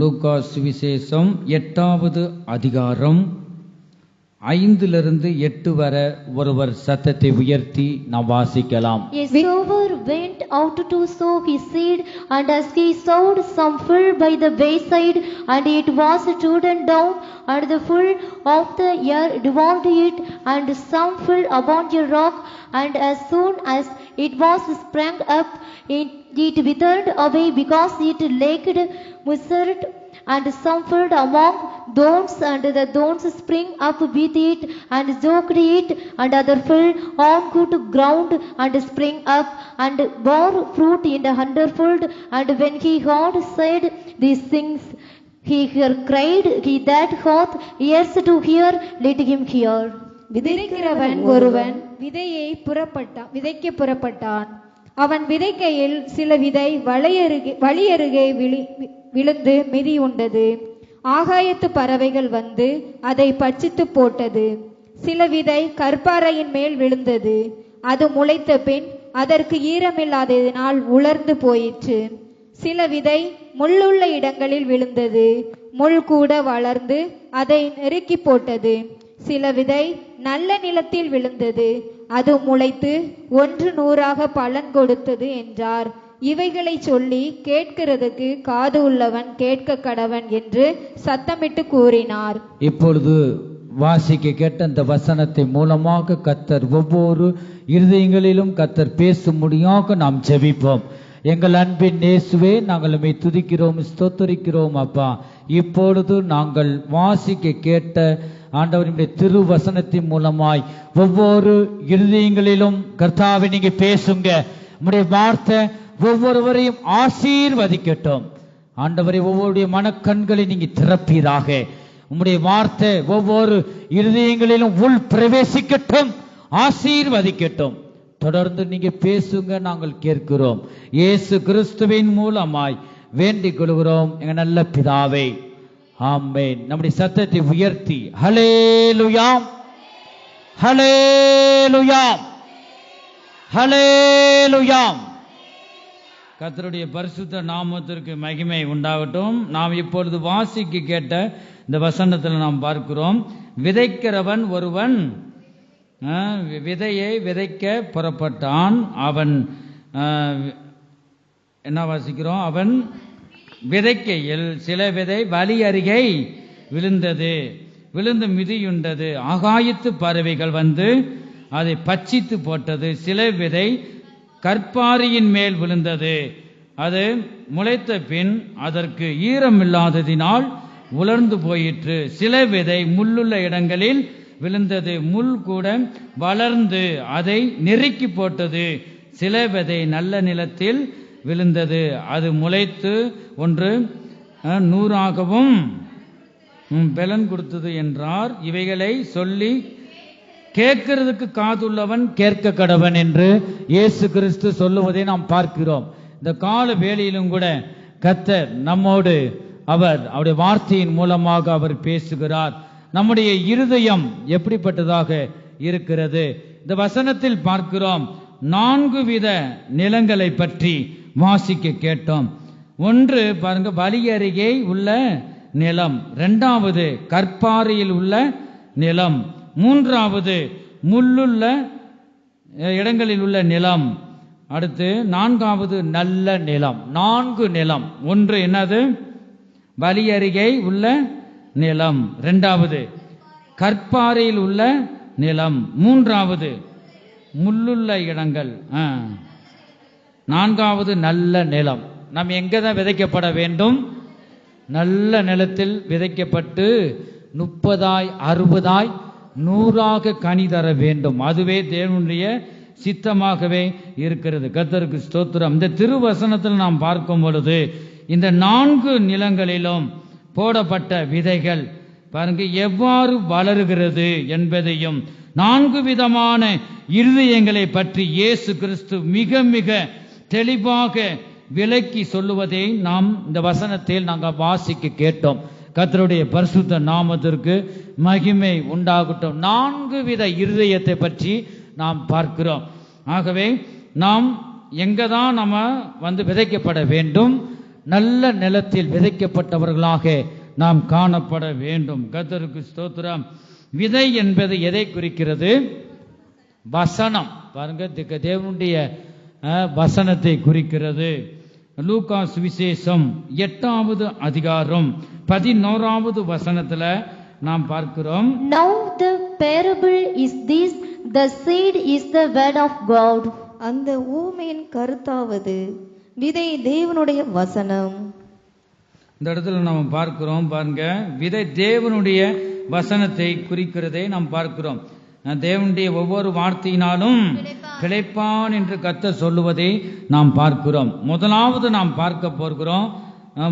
லூக்கா சுவிசேஷம் 8வது அதிகாரம் 5-8 வரை ஒருவர் சத்தத்தை உயர்த்தி நாம் வாசிக்கலாம். A sower went out to sow his seed, and as he sowed, some fell by the wayside, and it was trodden down, and the full of the air devoured it, and some fell upon a rock, and as soon as it was sprang up, it withered away, because it lacked moisture. And some fell among thorns, and the thorns sprang up with it, and choked it. And other fell on good ground, and sprang up, and bore fruit in the hundredfold. And when he had said these things, he cried, He that hath ears to hear, let him hear. விதைக்கிறவன் ஒருவன் விதைக்க புறப்பட்டான். அவன் விதைக்கையில் சில விதை வழியருகே விழுந்து மிதியுண்டது. ஆகாயத்து பறவைகள் வந்து அதை பட்சித்து போட்டது. சில விதை கற்பாறையின் மேல் விழுந்தது. அது முளைத்த பின் அதற்கு ஈரமில்லாததினால் உலர்ந்து போயிற்று. சில விதை முள்ளுள்ள இடங்களில் விழுந்தது. முள் கூட வளர்ந்து அதை நெருக்கி போட்டது. சில விதை நல்ல நிலத்தில் விழுந்தது. அது முளைத்து 100 பலன் கொடுத்தது என்றார். இவைகளை சொல்லி கேட்கிறதுக்கு காது உள்ளவன் கேட்க கடவன் என்று சத்தமிட்டு கூறினார். இப்பொழுது வாசிக்க கேட்ட அந்த வசனத்தை மூலமாக கர்த்தர் ஒவ்வொரு இருதயங்களிலும் கர்த்தர் பேசும்படியாக நாம் ஜெபிப்போம். எங்கள் அன்பின் இயேசுவே, நாங்கள் உம்மை துதிக்கிறோம், ஸ்தோத்திரிக்கிறோம் அப்பா. இப்பொழுது நாங்கள் வாசிக்க கேட்ட ஆண்டவருடைய திருவசனத்தின் மூலமாய் ஒவ்வொரு இருதயங்களிலும் கர்த்தாவே நீங்க பேசுங்க. உம்முடைய வார்த்தை ஒவ்வொருவரையும் ஆசீர்வதிக்கட்டும். ஆண்டவரே, ஒவ்வொருடைய மனக்கண்களை நீங்க திறப்பீராக. உம்முடைய வார்த்தை ஒவ்வொரு இருதயங்களிலும் உள் பிரவேசிக்கட்டும், ஆசீர்வதிக்கட்டும். தொடர்ந்து நீங்க பேசுங்க, நாங்கள் கேட்கிறோம். இயேசு கிறிஸ்துவின் மூலமாய் வேண்டிக் கொள்கிறோம் எங்க நல்ல பிதாவே, ஆமென். நம்முடைய சத்தத்தை உயர்த்தி ஹல்லேலூயா, ஹல்லேலூயா, ஹல்லேலூயா. கர்த்தருடைய பரிசுத்த நாமத்திற்கு மகிமை உண்டாகட்டும். நாம் இப்பொழுது வாசிக்க கேட்ட இந்த வசனத்தில் நாம் பார்க்கிறோம், விதைக்கிறவன் ஒருவன் விதையை விதைக்க புறப்பட்டான். அவன் என்ன வாசிக்கிறோம்? அவன் விதைக்கையில் சில விதை வழி அருகே விழுந்து மிதியுண்டது. ஆகாயத்து பறவைகள் வந்து அதை பட்சித்து போட்டது. சில விதை கற்பாறையின் மேல் விழுந்தது. அது முளைத்த பின் அதற்கு ஈரமில்லாததினால் உலர்ந்து போயிற்று. சில விதை முள்ளுள்ள இடங்களில் விழுந்தது. முள் கூட வளர்ந்து அதை நெருக்கி போட்டது. சில விதை நல்ல நிலத்தில் விழுந்தது. அது முளைத்து 100 பலன் கொடுத்தது என்றார். இவைகளை சொல்லி கேட்கிறதுக்கு காதுள்ளவன் கேட்க கடவன் என்று இயேசு கிறிஸ்து சொல்லுவதை நாம் பார்க்கிறோம். இந்த கால வேளையிலும் கூட கர்த்தர் நம்மோடு அவருடைய வார்த்தையின் மூலமாக அவர் பேசுகிறார். நம்முடைய இருதயம் எப்படிப்பட்டதாக இருக்கிறது? இந்த வசனத்தில் பார்க்கிறோம், 4 வித நிலங்களை பற்றி வாசிக்க கேட்டோம். ஒன்று பாருங்க, வழி அருகே உள்ள நிலம். 2வது கற்பாறையில் உள்ள நிலம். 3வது முள்ளுள்ள இடங்களில் உள்ள நிலம். அடுத்து 4வது நல்ல நிலம். 4 நிலம். ஒன்று என்னது? வழி அருகே உள்ள நிலம். 2வது கற்பாறையில் உள்ள நிலம். 3வது முள்ளுள்ள இடங்கள். 4வது நல்ல நிலம். நாம் எங்க தான் விதைக்கப்பட வேண்டும்? நல்ல நிலத்தில் விதைக்கப்பட்டு 30 60 100 கனி தர வேண்டும். அதுவே தேவனுடைய சித்தமாகவே இருக்கிறது. கர்த்தருக்கு ஸ்தோத்திரம். இந்த திருவசனத்தில் நாம் பார்க்கும் பொழுது இந்த 4 நிலங்களிலும் போடப்பட்ட விதைகள் பாருங்க எவ்வாறு வளருகிறது என்பதையும் 4 விதமான இருதயங்களை பற்றி இயேசு கிறிஸ்து மிக மிக தெளிவாக விளக்கி சொல்லுவதை நாம் இந்த வசனத்தில் நாங்கள் வாசிக்க கேட்டோம். கர்த்தருடைய பரிசுத்த நாமத்திற்கு மகிமை உண்டாகட்டும். 4 வித இருதயத்தை பற்றி நாம் பார்க்கிறோம். ஆகவே நாம் எங்கதான் நம்ம விதைக்கப்பட வேண்டும்? நல்ல நிலத்தில் விதைக்கப்பட்டவர்களாக நாம் காணப்பட வேண்டும். கர்த்தருக்கு ஸ்தோத்திரம். விதை என்பது எதை குறிக்கிறது? வசனம். பாருங்க, தேவனுடைய வசனத்தை குறிக்கிறது. லூக்கா சுவிசேஷம் 8வது அதிகாரம் 11வது வசனத்துல நாம் பார்க்கிறோம். Now the parable is this, the seed is the word of God. அந்த ஊமையின் கருத்தாவது விதை தேவனுடைய வசனம். இந்த இடத்துல நாம் பார்க்கிறோம். பாருங்க, விதை தேவனுடைய வசனத்தை குறிக்கிறதை நாம் பார்க்கிறோம். தேவனுடைய ஒவ்வொரு வார்த்தையினாலும் பிழைப்பான் என்று கர்த்தர் சொல்லுவதை நாம் பார்க்கிறோம். முதலாவது நாம் பார்க்க போகிறோம்.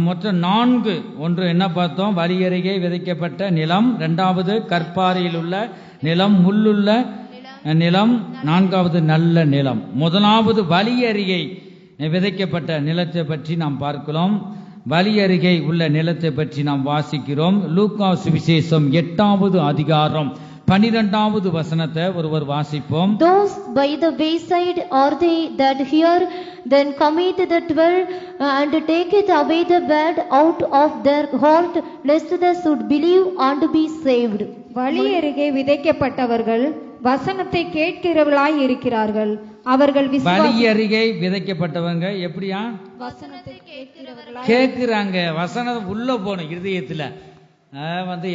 மொத்தம் 4. ஒன்று என்ன பார்த்தோம்? வழியருகே விதைக்கப்பட்ட நிலம். 2வது கற்பாறையில் உள்ள நிலம், முள்ளுள்ள நிலம். 4வது நல்ல நிலம். முதலாவது வழியருகே விதைக்கப்பட்ட நிலத்தை பற்றி நாம் பார்க்கிறோம். வழியருகே உள்ள நிலத்தை பற்றி நாம் வாசிக்கிறோம். லூக்கா சுவிசேஷம் 8வது அதிகாரம் 12வது வசனத்தை ஒருவர் வாசிப்போம். Those by the wayside are they that hear, then commit the 12, and take it away the word out of their heart, lest they should believe and be saved. வழி அருகே விதைக்கப்பட்டவர்கள் வசனத்தை கேட்கிறவர்களாய் இருக்கிறார்கள். அவர்கள் வழி அருகே விதைக்கப்பட்டவங்க எப்படியா? வசனத்தை கேட்கிறவர்களாய் கேட்கிறாங்க. வசனம் உள்ள போன இருதயத்துல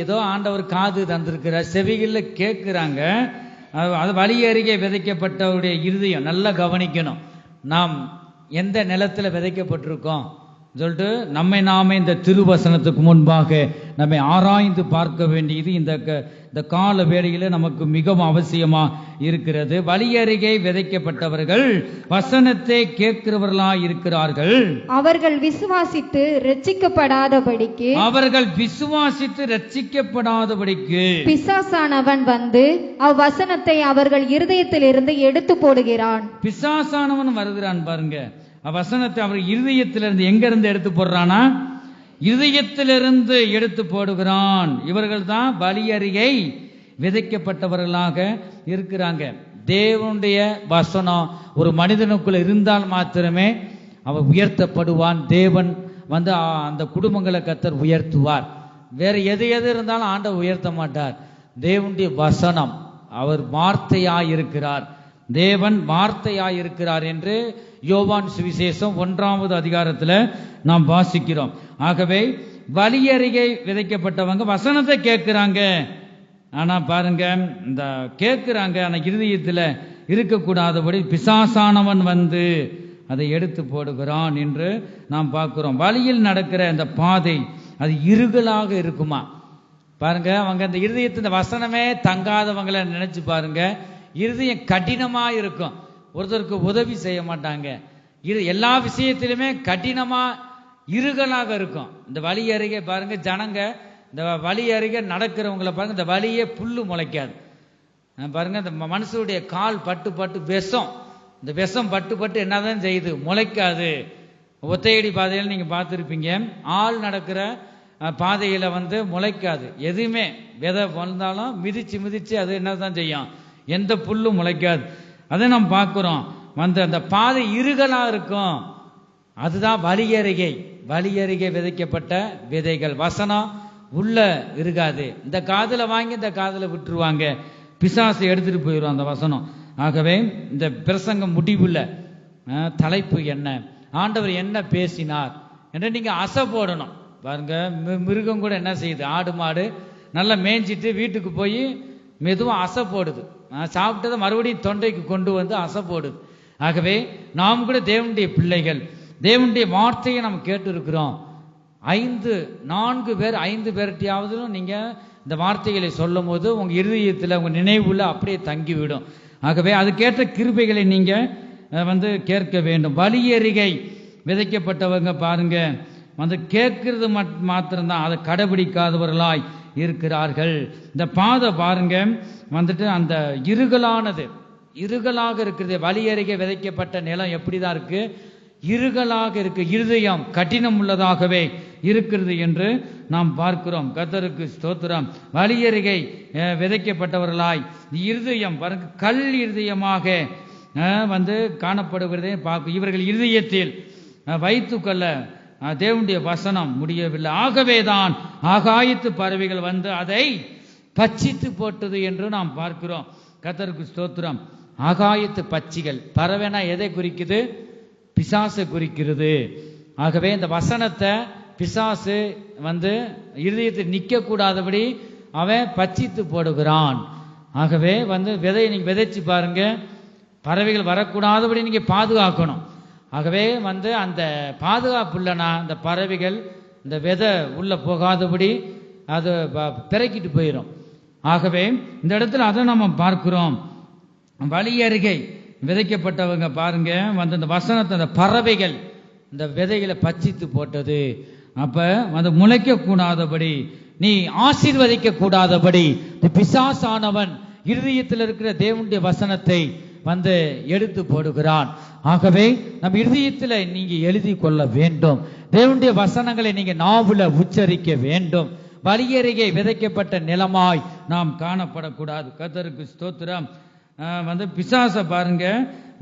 ஏதோ ஆண்டவர் காது தந்திருக்கிறார், செவிகள்ல கேட்கிறாங்க. அது வழி அருகே விதைக்கப்பட்டவருடைய இருதயம் நல்லா கவனிக்கணும். நாம் எந்த நிலத்துல விதைக்கப்பட்டிருக்கோம் சொல்லிட்டு நாமே இந்த திருவசனத்துக்கு முன்பாக நம்மை ஆராய்ந்து பார்க்க வேண்டியது இந்த கால வேளையில நமக்கு மிகவும் அவசியமா இருக்கிறது. வழி அருகே விதைக்கப்பட்டவர்கள் வசனத்தை கேட்கிறவர்களாய் இருக்கிறார்கள். அவர்கள் விசுவாசித்து ரட்சிக்கப்படாதபடிக்கு பிசாசானவன் வந்து அவ்வசனத்தை அவர்கள் இருதயத்திலிருந்து எடுத்து போடுகிறான். பிசாசானவன் வருகிறான். பாருங்க, வசனத்தை அவர் இருதயத்திலிருந்து எங்க இருந்து எடுத்து போடுறானா? இருதயத்திலிருந்து எடுத்து போடுகிறான். இவர்கள் தான் வழி அருகே விதைக்கப்பட்டவர்களாக இருக்கிறாங்க. தேவனுடைய வசனம் ஒரு மனிதனுக்குள்ள இருந்தால் மாத்திரமே அவன் உயர்த்தப்படுவான். தேவன் அந்த குடும்பங்களை கர்த்தர் உயர்த்துவார். வேற எது இருந்தாலும் ஆண்டவர் உயர்த்த மாட்டார். தேவனுடைய வசனம், அவர் வார்த்தையாய் இருக்கிறார், தேவன் வார்த்தையாய் இருக்கிறார் என்று யோவான் சுவிசேஷம் 1வது அதிகாரத்துல நாம் வாசிக்கிறோம். ஆகவே வழி அருகே விதைக்கப்பட்டவங்க வசனத்தை கேட்கிறாங்க. ஆனா பாருங்க, இந்த கேட்கிறாங்க, ஆனா இருதயத்துல இருக்கக்கூடாதபடி பிசாசானவன் வந்து அதை எடுத்து போடுகிறான் என்று நாம் பார்க்கிறோம். வழியில் நடக்கிற அந்த பாதை அது இருகலாக இருக்குமா? பாருங்க, அவங்க அந்த இருதயத்தின் வசனமே தங்காதவங்களை நினைச்சு பாருங்க. இருதயம் கடினமா இருக்கும். ஒருத்தருக்கு உதவி செய்ய மாட்டாங்க. எல்லா விஷயத்திலுமே கடினமா இருகலாக இருக்கும். இந்த வழி அருகே பாருங்க, ஜனங்க இந்த வழி அருகே நடக்கிறவங்களை பாருங்க, இந்த வழியே புல்லு முளைக்காது. பாருங்க, இந்த மனுஷனுடைய கால் பட்டு விஷம், இந்த விஷம் பட்டு என்னதான் செய்யுது? முளைக்காது. ஒத்தையடி பாதையில நீங்க பார்த்துருப்பீங்க, ஆள் நடக்கிற பாதையில முளைக்காது. எதுவுமே விதை வந்தாலும் மிதிச்சு அது என்னதான் செய்யும்? எந்த புல்லும் முளைக்காது. அதை நாம் பார்க்கிறோம். அந்த பாதை இருகலா இருக்கும். அதுதான் வழி அருகே விதைக்கப்பட்ட விதைகள். வசனம் உள்ள இருக்காது. இந்த காதுல வாங்கி இந்த காதுல விட்டுருவாங்க. பிசாசு எடுத்துட்டு போயிடும் அந்த வசனம். ஆகவே இந்த பிரசங்கம் முடிவுல தலைப்பு என்ன, ஆண்டவர் என்ன பேசினார் என்று நீங்க அசை போடணும். பாருங்க, மிருகம் கூட என்ன செய்யுது? ஆடு மாடு நல்லா மேய்ஞ்சிட்டு வீட்டுக்கு போய் மெதுவா அசை போடுது. சாப்பிட்டதை மறுபடியும் தொண்டைக்கு கொண்டு வந்து அசை போடுது. ஆகவே நாம் கூட தேவனுடைய பிள்ளைகள், தேவனுடைய வார்த்தையை நம்ம கேட்டு இருக்கிறோம். 4 பேர் 5 பேர்ட்டையாவது நீங்க இந்த வார்த்தைகளை சொல்லும் போது உங்க இருதயத்தில் உங்க நினைவுல அப்படியே தங்கிவிடும். ஆகவே அதுக்கேற்ற கிருபைகளை நீங்க கேட்க வேண்டும். வழி அருகே விதைக்கப்பட்டவங்க பாருங்க, கேட்கிறது மாத்திரம்தான், அதை கடைபிடிக்காதவர்களாய் இருக்கிறார்கள். இந்த பாதை பாருங்க அந்த இருகலாக இருக்கிறது. வழி அருகே விதைக்கப்பட்ட நிலம் எப்படிதான் இருக்கு? இருகலாக இருக்கு. இருதயம் கடினம் உள்ளதாகவே இருக்கிறது என்று நாம் பார்க்கிறோம். கர்த்தருக்கு ஸ்தோத்திரம். வழி அருகே விதைக்கப்பட்டவர்களாய் இருதயம் பாருங்க, கல் இருதயமாக காணப்படுகிறதே பார்க்க. இவர்கள் இருதயத்தில் வைத்துக்கொள்ள தேவனுடைய வசனம் முடியவில்லை. ஆகவேதான் ஆகாயத்து பறவைகள் வந்து அதை பட்சித்து போட்டது என்று நாம் பார்க்கிறோம். கர்த்தருக்கு ஸ்தோத்திரம். ஆகாயத்து பட்சிகள், பறவைனா எதை குறிக்குது? பிசாசை குறிக்கிறது. ஆகவே இந்த வசனத்தை பிசாசு வந்து இருதயத்தில் நிற்க கூடாதபடி அவன் பட்சித்து போடுகிறான். ஆகவே வந்து விதையை நீங்க விதைச்சு பாருங்க, பறவைகள் வரக்கூடாதபடி நீங்க பாதுகாக்கணும். ஆகவே வந்து அந்த பாதுகாப்பு இல்லைன்னா இந்த பறவைகள் இந்த விதை உள்ள போகாதபடி அது பிறக்கிட்டு போயிடும். ஆகவே இந்த இடத்துல அதை நம்ம பார்க்கிறோம். வழி அருகே விதைக்கப்பட்டவங்க பாருங்க வந்து இந்த வசனத்தை அந்த பறவைகள் இந்த விதைகளை பட்சித்து போட்டது. அப்ப வந்து முளைக்க கூடாதபடி, நீ ஆசீர்வதிக்க கூடாதபடி பிசாசானவன் இருதயத்தில் இருக்கிற தேவனுடைய வசனத்தை வந்து எடுத்து போடுகிறான். ஆகவே நம் இருதயத்தில் நீங்க எழுதி கொள்ள வேண்டும். தேவனுடைய வசனங்களை நீங்க நாவுல உச்சரிக்க வேண்டும். வழியருகே விதைக்கப்பட்ட நிலமாய் நாம் காணப்படக்கூடாது. கர்த்தருக்கு ஸ்தோத்திரம். வந்து பிசாசை பாருங்க,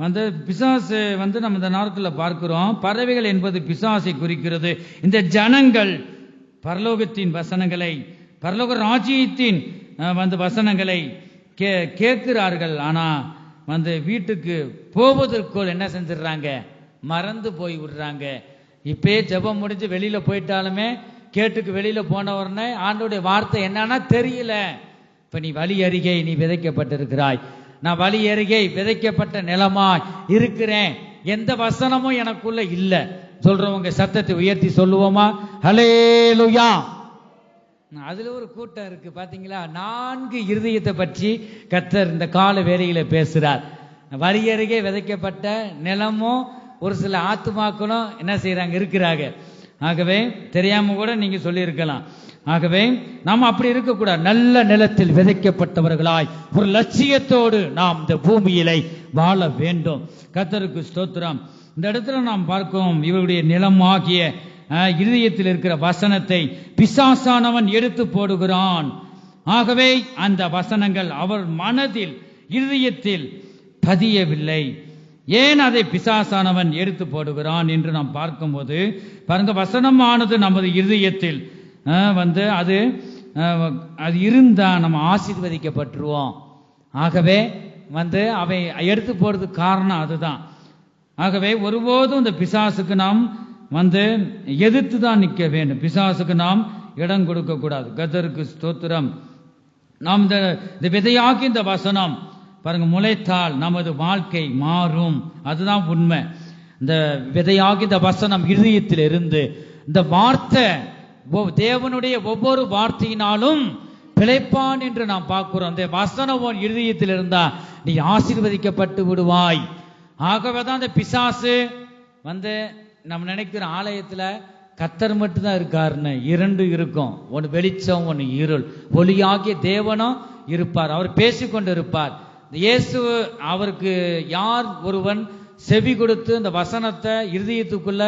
வந்து பிசாசு வந்து நம்ம இந்த நாட்களில் பார்க்கிறோம். பறவைகள் என்பது பிசாசை குறிக்கிறது. இந்த ஜனங்கள் பரலோகத்தின் வசனங்களை, பரலோக ராஜ்யத்தின் வந்து வசனங்களை கேட்கிறார்கள். ஆனா வந்து வீட்டுக்கு போவதற்குள் என்ன செஞ்சிடறாங்க? மறந்து போய் விடுறாங்க. இப்பே ஜெபம் முடிஞ்சு வெளியில போயிட்டாலுமே கேட்டுக்கு வெளியில போன உடனே ஆண்டோடைய வார்த்தை என்னன்னா தெரியல. இப்ப நீ வழி அருகே நீ விதைக்கப்பட்டிருக்கிறாய். நான் வழி அருகே விதைக்கப்பட்ட நிலமாய் இருக்கிறேன். எந்த வசனமும் எனக்குள்ள இல்ல சொல்றவங்க சத்தத்தை உயர்த்தி சொல்லுவோமா? ஹல்லேலூயா. அதுல ஒரு கூட்டம் இருக்கு பாத்தீங்களா? 4 இருதயத்தை பற்றி கர்த்தர் இந்த கால வேளையில பேசுறார். வழி அருகே விதைக்கப்பட்ட நிலமும் ஒரு சில ஆத்துமாக்களும் என்ன செய்யறாங்க? இருக்கிறாங்க. ஆகவே தெரியாம கூட நீங்க சொல்லி இருக்கலாம். ஆகவே நாம் அப்படி இருக்கக்கூடாது. நல்ல நிலத்தில் விதைக்கப்பட்டவர்களாய் ஒரு லட்சியத்தோடு நாம் இந்த பூமியிலே வாழ வேண்டும். கர்த்தருக்கு ஸ்தோத்திரம். இந்த இடத்துல நாம் பார்க்கிறோம், இவருடைய நிலமாகிய இருதயத்தில் இருக்கிற வசனத்தை பிசாசானவன் எடுத்து போடுகிறான். ஆகவே அந்த வசனங்கள் அவர் மனதில் இருதயத்தில் பதியவில்லை. ஏன் அதை பிசாசானவன் எடுத்து போடுகிறான் என்று நாம் பார்க்கும்போது பாருங்க, வசனமானது நமது இருதயத்தில் வந்து அது இருந்தா நம்ம ஆசீர்வதிக்கப்பட்டுருவோம். ஆகவே வந்து அவை எடுத்து போறதுக்கு காரணம் அதுதான். ஆகவே ஒருபோதும் இந்த பிசாசுக்கு நாம் வந்து எதிர்த்து தான் நிற்க வேண்டும். பிசாசுக்கு நாம் இடம் கொடுக்க கூடாது. கர்த்தருக்கு ஸ்தோத்திரம். நாம் இந்த விதையாகி இந்த வசனம் பாருங்க முளைத்தால் நமது வாழ்க்கை மாறும். அதுதான் உண்மை. இந்த விதையாகி இந்த வசனம் இருதயத்தில் இருந்து இந்த வார்த்தை தேவனுடைய ஒவ்வொரு வார்த்தையினாலும் பிழைப்பான் என்று நாம் பார்க்கிறோம். அந்த வசனம் இருதயத்தில் இருந்தா நீ ஆசீர்வதிக்கப்பட்டு விடுவாய். ஆகவேதான் இந்த பிசாசு வந்து நம்ம நினைக்கிற ஆலயத்துல கர்த்தர் மட்டும்தான் இருக்காருன்னு 2 இருக்கும். ஒன்னு வெளிச்சம், ஒன்னு இருள். ஒளியாகிய தேவனும் இருப்பார். அவர் பேசிக்கொண்டு இருப்பார். இயேசு அவருக்கு யார் ஒருவன் செவி கொடுத்து இந்த வசனத்தை இருதயத்துக்குள்ள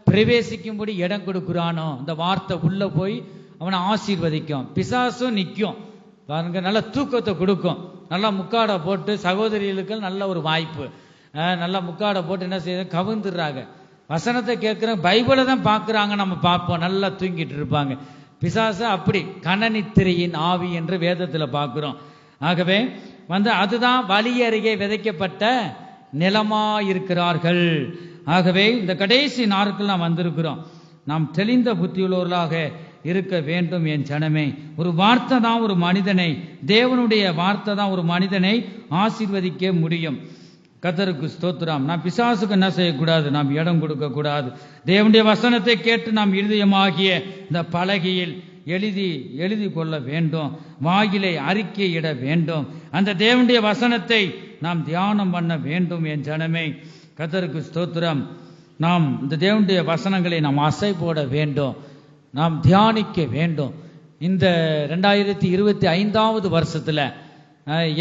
பிரவேசிக்கும்படி இடம் கொடுக்கிறானோ இந்த வார்த்தை உள்ள போய் அவனை ஆசீர்வதிக்கும். பிசாசும் நிற்கும் பாருங்க, நல்ல தூக்கத்தை கொடுக்கும். நல்லா முக்காடை போட்டு சகோதரிகளுக்கு நல்ல ஒரு வாய்ப்பு, நல்லா முக்காடை போட்டு என்ன செய்ய கவுந்துடுறாங்க. வசனத்தை கேட்கிற பைபிளை தான் பார்க்குறாங்க. நம்ம பார்ப்போம், நல்லா தூங்கிட்டு இருப்பாங்க. பிசாசு அப்படி கனநித்திரையின் ஆவி என்று வேதத்தில் பார்க்கிறோம். ஆகவே வந்து அதுதான் வழி அருகே விதைக்கப்பட்ட நிலமாயிருக்கிறார்கள். ஆகவே இந்த கடைசி நாட்கள் நாம் வந்திருக்கிறோம். நாம் தெளிந்த புத்தியுள்ளவர்களாக இருக்க வேண்டும். என் ஜனமே, ஒரு வார்த்தை தான் ஒரு மனிதனை, தேவனுடைய வார்த்தை தான் ஒரு மனிதனை ஆசீர்வதிக்க முடியும். கர்த்தருக்கு ஸ்தோத்திரம். நாம் பிசாசுக்கு என்ன செய்யக்கூடாது? நாம் இடம் கொடுக்க கூடாது. தேவனுடைய வசனத்தை கேட்டு நாம் இருதயமாகிய இந்த பலகையில் எழுதி கொள்ள வேண்டும். வாயிலை அறிக்கையிட வேண்டும். அந்த தேவனுடைய வசனத்தை நாம் தியானம் பண்ண வேண்டும். என் ஜனமே, கர்த்தருக்கு ஸ்தோத்திரம். நாம் இந்த தேவனுடைய வசனங்களை நாம் அசை போட வேண்டும், நாம் தியானிக்க வேண்டும். இந்த 2025 வருஷத்துல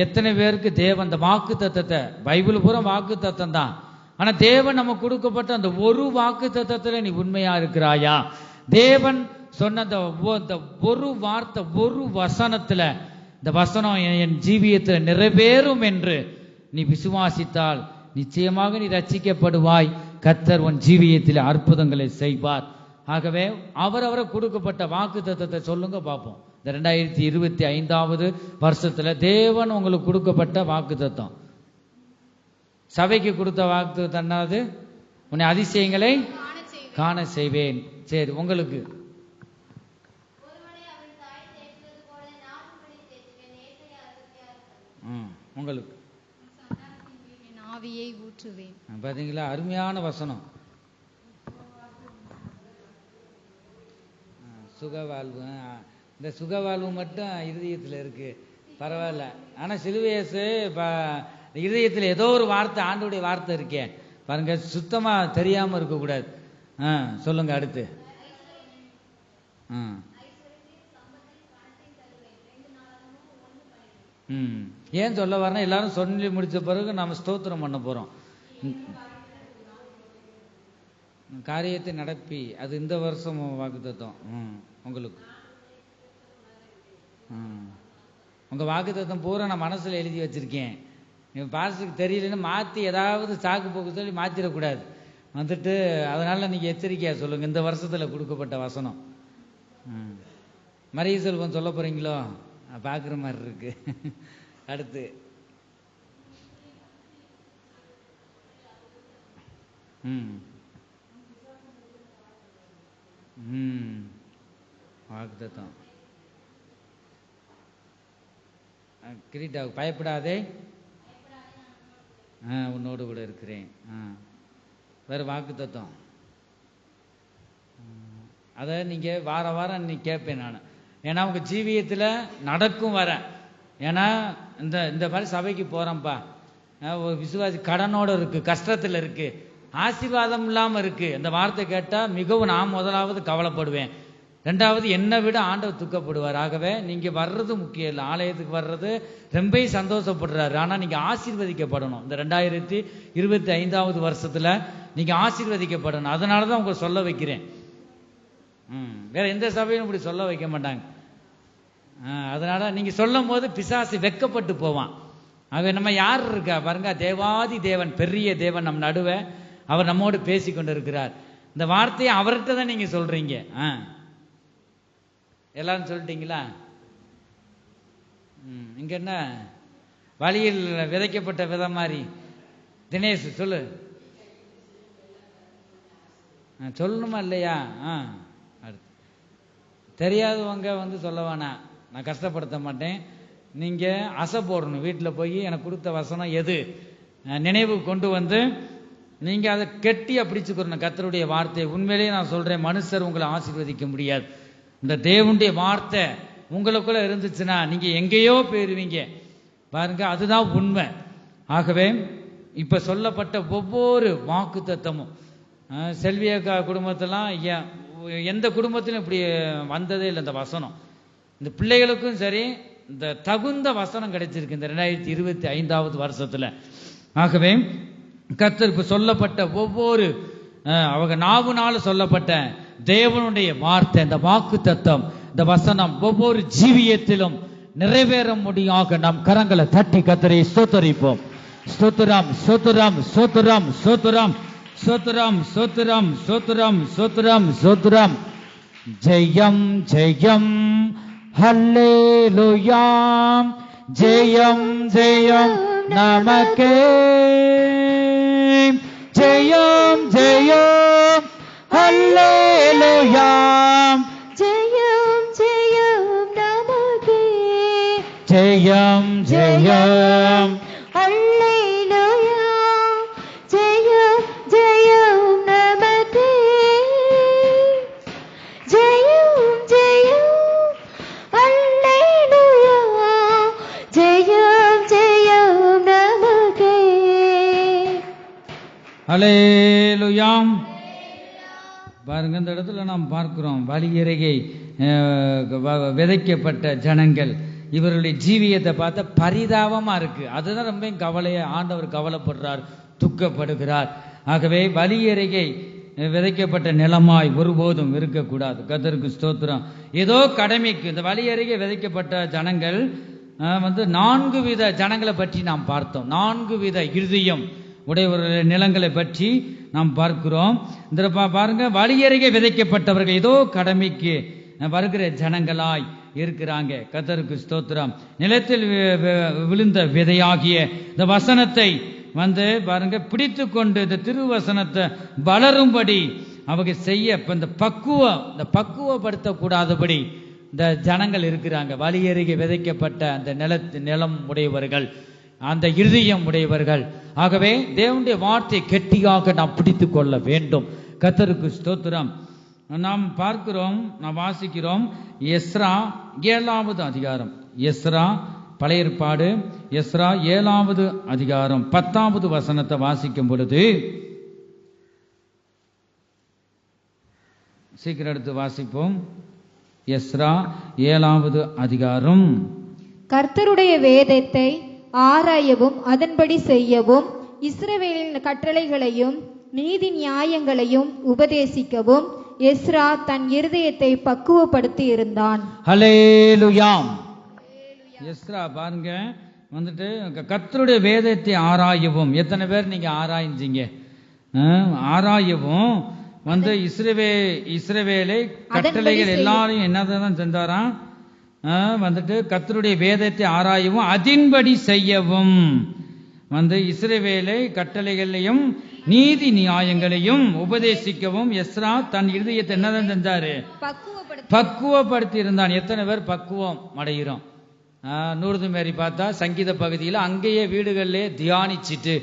எத்தனை பேருக்கு தேவன் அந்த வாக்கு தத்தத்தை, பைபிள் பூரா வாக்கு தத்தம் தான், ஆனா தேவன் நம்ம கொடுக்கப்பட்ட அந்த ஒரு வாக்கு தத்தத்துல நீ உண்மையா இருக்கிறாயா? தேவன் சொன்ன அந்த ஒரு வார்த்தை, ஒரு வசனத்துல இந்த வசனம் என் ஜீவியத்தில் நிறைவேறும் என்று நீ விசுவாசித்தால் நிச்சயமாக நீ ரட்சிக்கப்படுவாய். கர்த்தர் உன் ஜீவியத்தில் அற்புதங்களை செய்வார். ஆகவே அவரவரை கொடுக்கப்பட்ட வாக்கு தத்தத்தை சொல்லுங்க பார்ப்போம். இந்த 2025 வருஷத்துல தேவன் உங்களுக்கு கொடுக்கப்பட்ட வாக்கு தத்தம். சபைக்கு கொடுத்த வாக்கு தன்னாது உன்னை அதிசயங்களை காண செய்வேன். சரி, உங்களுக்கு உங்களுக்கு என் ஆவியை ஊற்றுவேன். பாத்தீங்களா, அருமையான வசனம். சுகவாழ்வு, இந்த சுகவாழ்வு மட்டும் இருதயத்தில் இருக்கு, பரவாயில்ல. ஆனா சிலுவையேசு இருதயத்தில் ஏதோ ஒரு வார்த்தை, ஆண்டோடைய வார்த்தை இருக்கே பாருங்க, சுத்தமா தெரியாம இருக்க கூடாது. சொல்லுங்க அடுத்து. ஏன் சொல்ல வரேன்னா, எல்லாரும் சொல்லி முடிச்ச பிறகு நாம ஸ்தோத்திரம் பண்ண போறோம். காரியத்தை நடப்பி, அது இந்த வருஷம் வாக்குத்தத்தம். உங்களுக்கு உங்க வாக்குத்தத்தம் பூரா நான் மனசுல எழுதி வச்சிருக்கேன். பாஸ்டருக்கு தெரியலன்னு மாத்தி ஏதாவது சாக்கு போக்கு சொல்லி மாத்திரக்கூடாது வந்துட்டு. அதனால நீங்க எச்சரிக்கையா சொல்லுங்க, இந்த வருஷத்துல கொடுக்கப்பட்ட வசனம். மரிய செல்வம் சொல்ல போறீங்களோ? பாக்குற மாதிரி இருக்கு. அடுத்து வாக்குத்தத்தம். கிரீட்டாவுக்கு பயப்படாதே, உன்னோடு கூட இருக்கிறேன். வேற வாக்குத்தத்தம் அதை நீங்க வார வாரம் நீ கேட்பேன் நான். ஏன்னா உங்க ஜீவியத்துல நடக்கும் வர. ஏன்னா இந்த மாதிரி சபைக்கு போறேன்ப்பா, ஒரு விசுவாசி கடனோட இருக்கு, கஷ்டத்துல இருக்கு, ஆசீர்வாதம் இல்லாம இருக்கு. இந்த வார்த்தை கேட்டா மிகவும் நான் முதலாவது கவலைப்படுவேன், ரெண்டாவது என்னை விட ஆண்டவர் துக்கப்படுவார். ஆகவே நீங்க வர்றது முக்கியம் இல்லை, ஆலயத்துக்கு வர்றது ரொம்ப சந்தோஷப்படுறாரு. ஆனா நீங்க ஆசீர்வதிக்கப்படணும். இந்த 2025 வருஷத்துல நீங்க ஆசீர்வதிக்கப்படணும். அதனாலதான் உங்களை சொல்ல வைக்கிறேன். வேற எந்த சபையும் இப்படி சொல்ல வைக்க மாட்டாங்க. அதனால நீங்க சொல்லும் போது பிசாசு வெக்கப்பட்டு போவான். ஆக நம்ம யார் இருக்கா பாருங்க, தேவாதி தேவன், பெரிய தேவன் நம் நடுவே அவர் நம்மோடு பேசி கொண்டு இருக்கிறார். இந்த வார்த்தையை அவர்கிட்ட தான் நீங்க சொல்றீங்க. எல்லாரும் சொல்லிட்டீங்களா? இங்க என்ன வழியில் விதைக்கப்பட்ட விதை மாதிரி. தினேஷ் சொல்லு, சொல்லணுமா இல்லையா? தெரியாதவங்க வந்து சொல்ல வேணாம், நான் கஷ்டப்படுத்த மாட்டேன். நீங்க அசை போடணும், வீட்டில் போய் எனக்கு கொடுத்த வசனம் எது நினைவு கொண்டு வந்து நீங்க அதை கெட்டியா பிடிச்சுக்கணும். கர்த்தருடைய வார்த்தையை உண்மையிலேயே நான் சொல்றேன், மனுஷர் உங்களை ஆசீர்வதிக்க முடியாது. இந்த தேவனுடைய வார்த்தை உங்களுக்குள்ள இருந்துச்சுன்னா நீங்க எங்கேயோ போயிருவீங்க பாருங்க, அதுதான் உண்மை. ஆகவே இப்ப சொல்லப்பட்ட ஒவ்வொரு வாக்கு தத்தமும் செல்வியக்கா குடும்பத்தெல்லாம் எந்த குடும்பத்திலும் இப்படி வந்ததே இல்லை. இந்த வசனம் இந்த பிள்ளைகளுக்கும் சரி, இந்த தகுந்த வசனம் கிடைச்சிருக்கு இந்த 2025 வருஷத்துல. ஆகவே கர்த்தருக்கு சொல்லப்பட்ட ஒவ்வொரு அவங்க நாவுனால சொல்லப்பட்ட தேவனுடைய வார்த்தை, இந்த வாக்கு தத்தம், இந்த வசனம் ஒவ்வொரு ஜீவியத்திலும் நிறைவேற முடியாக நாம் கரங்களை தட்டி கர்த்தரை ஸ்தோத்தரிப்போம். ஸ்தோத்திரம் ஸ்தோத்திரம் ஸ்தோத்திரம் ஸ்தோத்திரம் ஸ்தோத்திரம் ஸ்தோத்திரம் ஸ்தோத்திரம் ஸ்தோத்திரம் ஸ்தோத்திரம். ஜெயம் ஜெயம் ஹல்லேலூயா, ஜெயம் ஜெயம் நமக்கே, ஜெயம் ஜெயம் ஹல்லேலூயா, ஜெயம் ஜெயம் நமக்கே, ஜெயம் ஜெயம் ஹல்லேலூயா, ஜெயம் ஜெயம் நமக்கே, ஜெயம் ஜெயம் ஹல்லேலூயா, ஜெயம் ஜெயம் நமக்கே. ஹல்லேலூயா. பாருங்க, இந்த இடத்துல நாம் பார்க்கிறோம் வழியருகே விதைக்கப்பட்ட ஜனங்கள், இவருடைய ஜீவியத்தை பார்த்தா பரிதாபமா இருக்கு. அதுதான் ரொம்ப கவலையா ஆண்டவர் கவலைப்படுறார், துக்கப்படுகிறார். ஆகவே வழியருகே விதைக்கப்பட்ட நிலமாய் ஒருபோதும் இருக்கக்கூடாது. கர்த்தருக்கு ஸ்தோத்திரம். ஏதோ கடமைக்கு இந்த வழியருகே விதைக்கப்பட்ட ஜனங்கள் 4 வித ஜனங்களை பற்றி நாம் பார்த்தோம். 4 வித இருதயம் உடையவர்களுடைய நிலங்களை பற்றி நாம் பார்க்கிறோம். இந்த பாருங்க, வழியருகே விதைக்கப்பட்டவர்கள் ஏதோ கடமைக்கு வருகிற ஜனங்களாய் இருக்கிறாங்க. கர்த்தருக்கு ஸ்தோத்திரம். நிலத்தில் விழுந்த விதையாகிய இந்த வசனத்தை பாருங்க பிடித்து கொண்டு இந்த திருவசனத்தை வளரும்படி அவங்க செய்ய இந்த பக்குவப்படுத்தக்கூடாதபடி இந்த ஜனங்கள் இருக்கிறாங்க. வழியருகே விதைக்கப்பட்ட அந்த நிலம் உடையவர்கள், அந்த இருதயம் உடையவர்கள். ஆகவே தேவனுடைய வார்த்தை கெட்டியாக நாம் பிடித்து கொள்ள வேண்டும். கர்த்தருக்கு ஸ்தோத்திரம். நாம் பார்க்கிறோம், நாம் வாசிக்கிறோம் எஸ்ரா 7வது அதிகாரம். எஸ்ரா பழைய ஏற்பாடு எஸ்ரா 7வது அதிகாரம் 10வது வசனத்தை வாசிக்கும் பொழுது, சீக்கிரம் எடுத்து வாசிப்போம். எஸ்ரா 7வது அதிகாரம். கர்த்தருடைய வேதத்தை ஆராயவும் அதன்படி செய்யவும் இஸ்ரவேலின் கட்டளைகளையும் நீதி நியாயங்களையும் உபதேசிக்கவும் எஸ்ரா தன் இருதயத்தை பக்குவப்படுத்தி இருந்தான். ஹல்லேலூயா. எஸ்ரா பாருங்க கர்த்தருடைய வேதத்தை ஆராயவும். எத்தனை பேர் நீங்க ஆராய்ஞ்சீங்க? ஆராயவும் இஸ்ரவேலை கட்டளைகள் எல்லாரையும் என்னதான் செஞ்சாராம்? கர்த்தருடைய வேதத்தை ஆராயவும் அதின்படி செய்யவும் இஸ்ரவேலை கட்டளைகளையும் நீதி நியாயங்களையும் உபதேசிக்கவும் எஸ்ரா தன் இருதயத்தை என்னதான் செஞ்சாரு? பக்குவப்படுத்தி இருந்தான். எத்தனை பேர் பக்குவம் அடைகிறோம்? நூறுது மாரி பார்த்தா சங்கீத பகுதியில் அங்கேயே வீடுகளிலே தியானிச்சுட்டு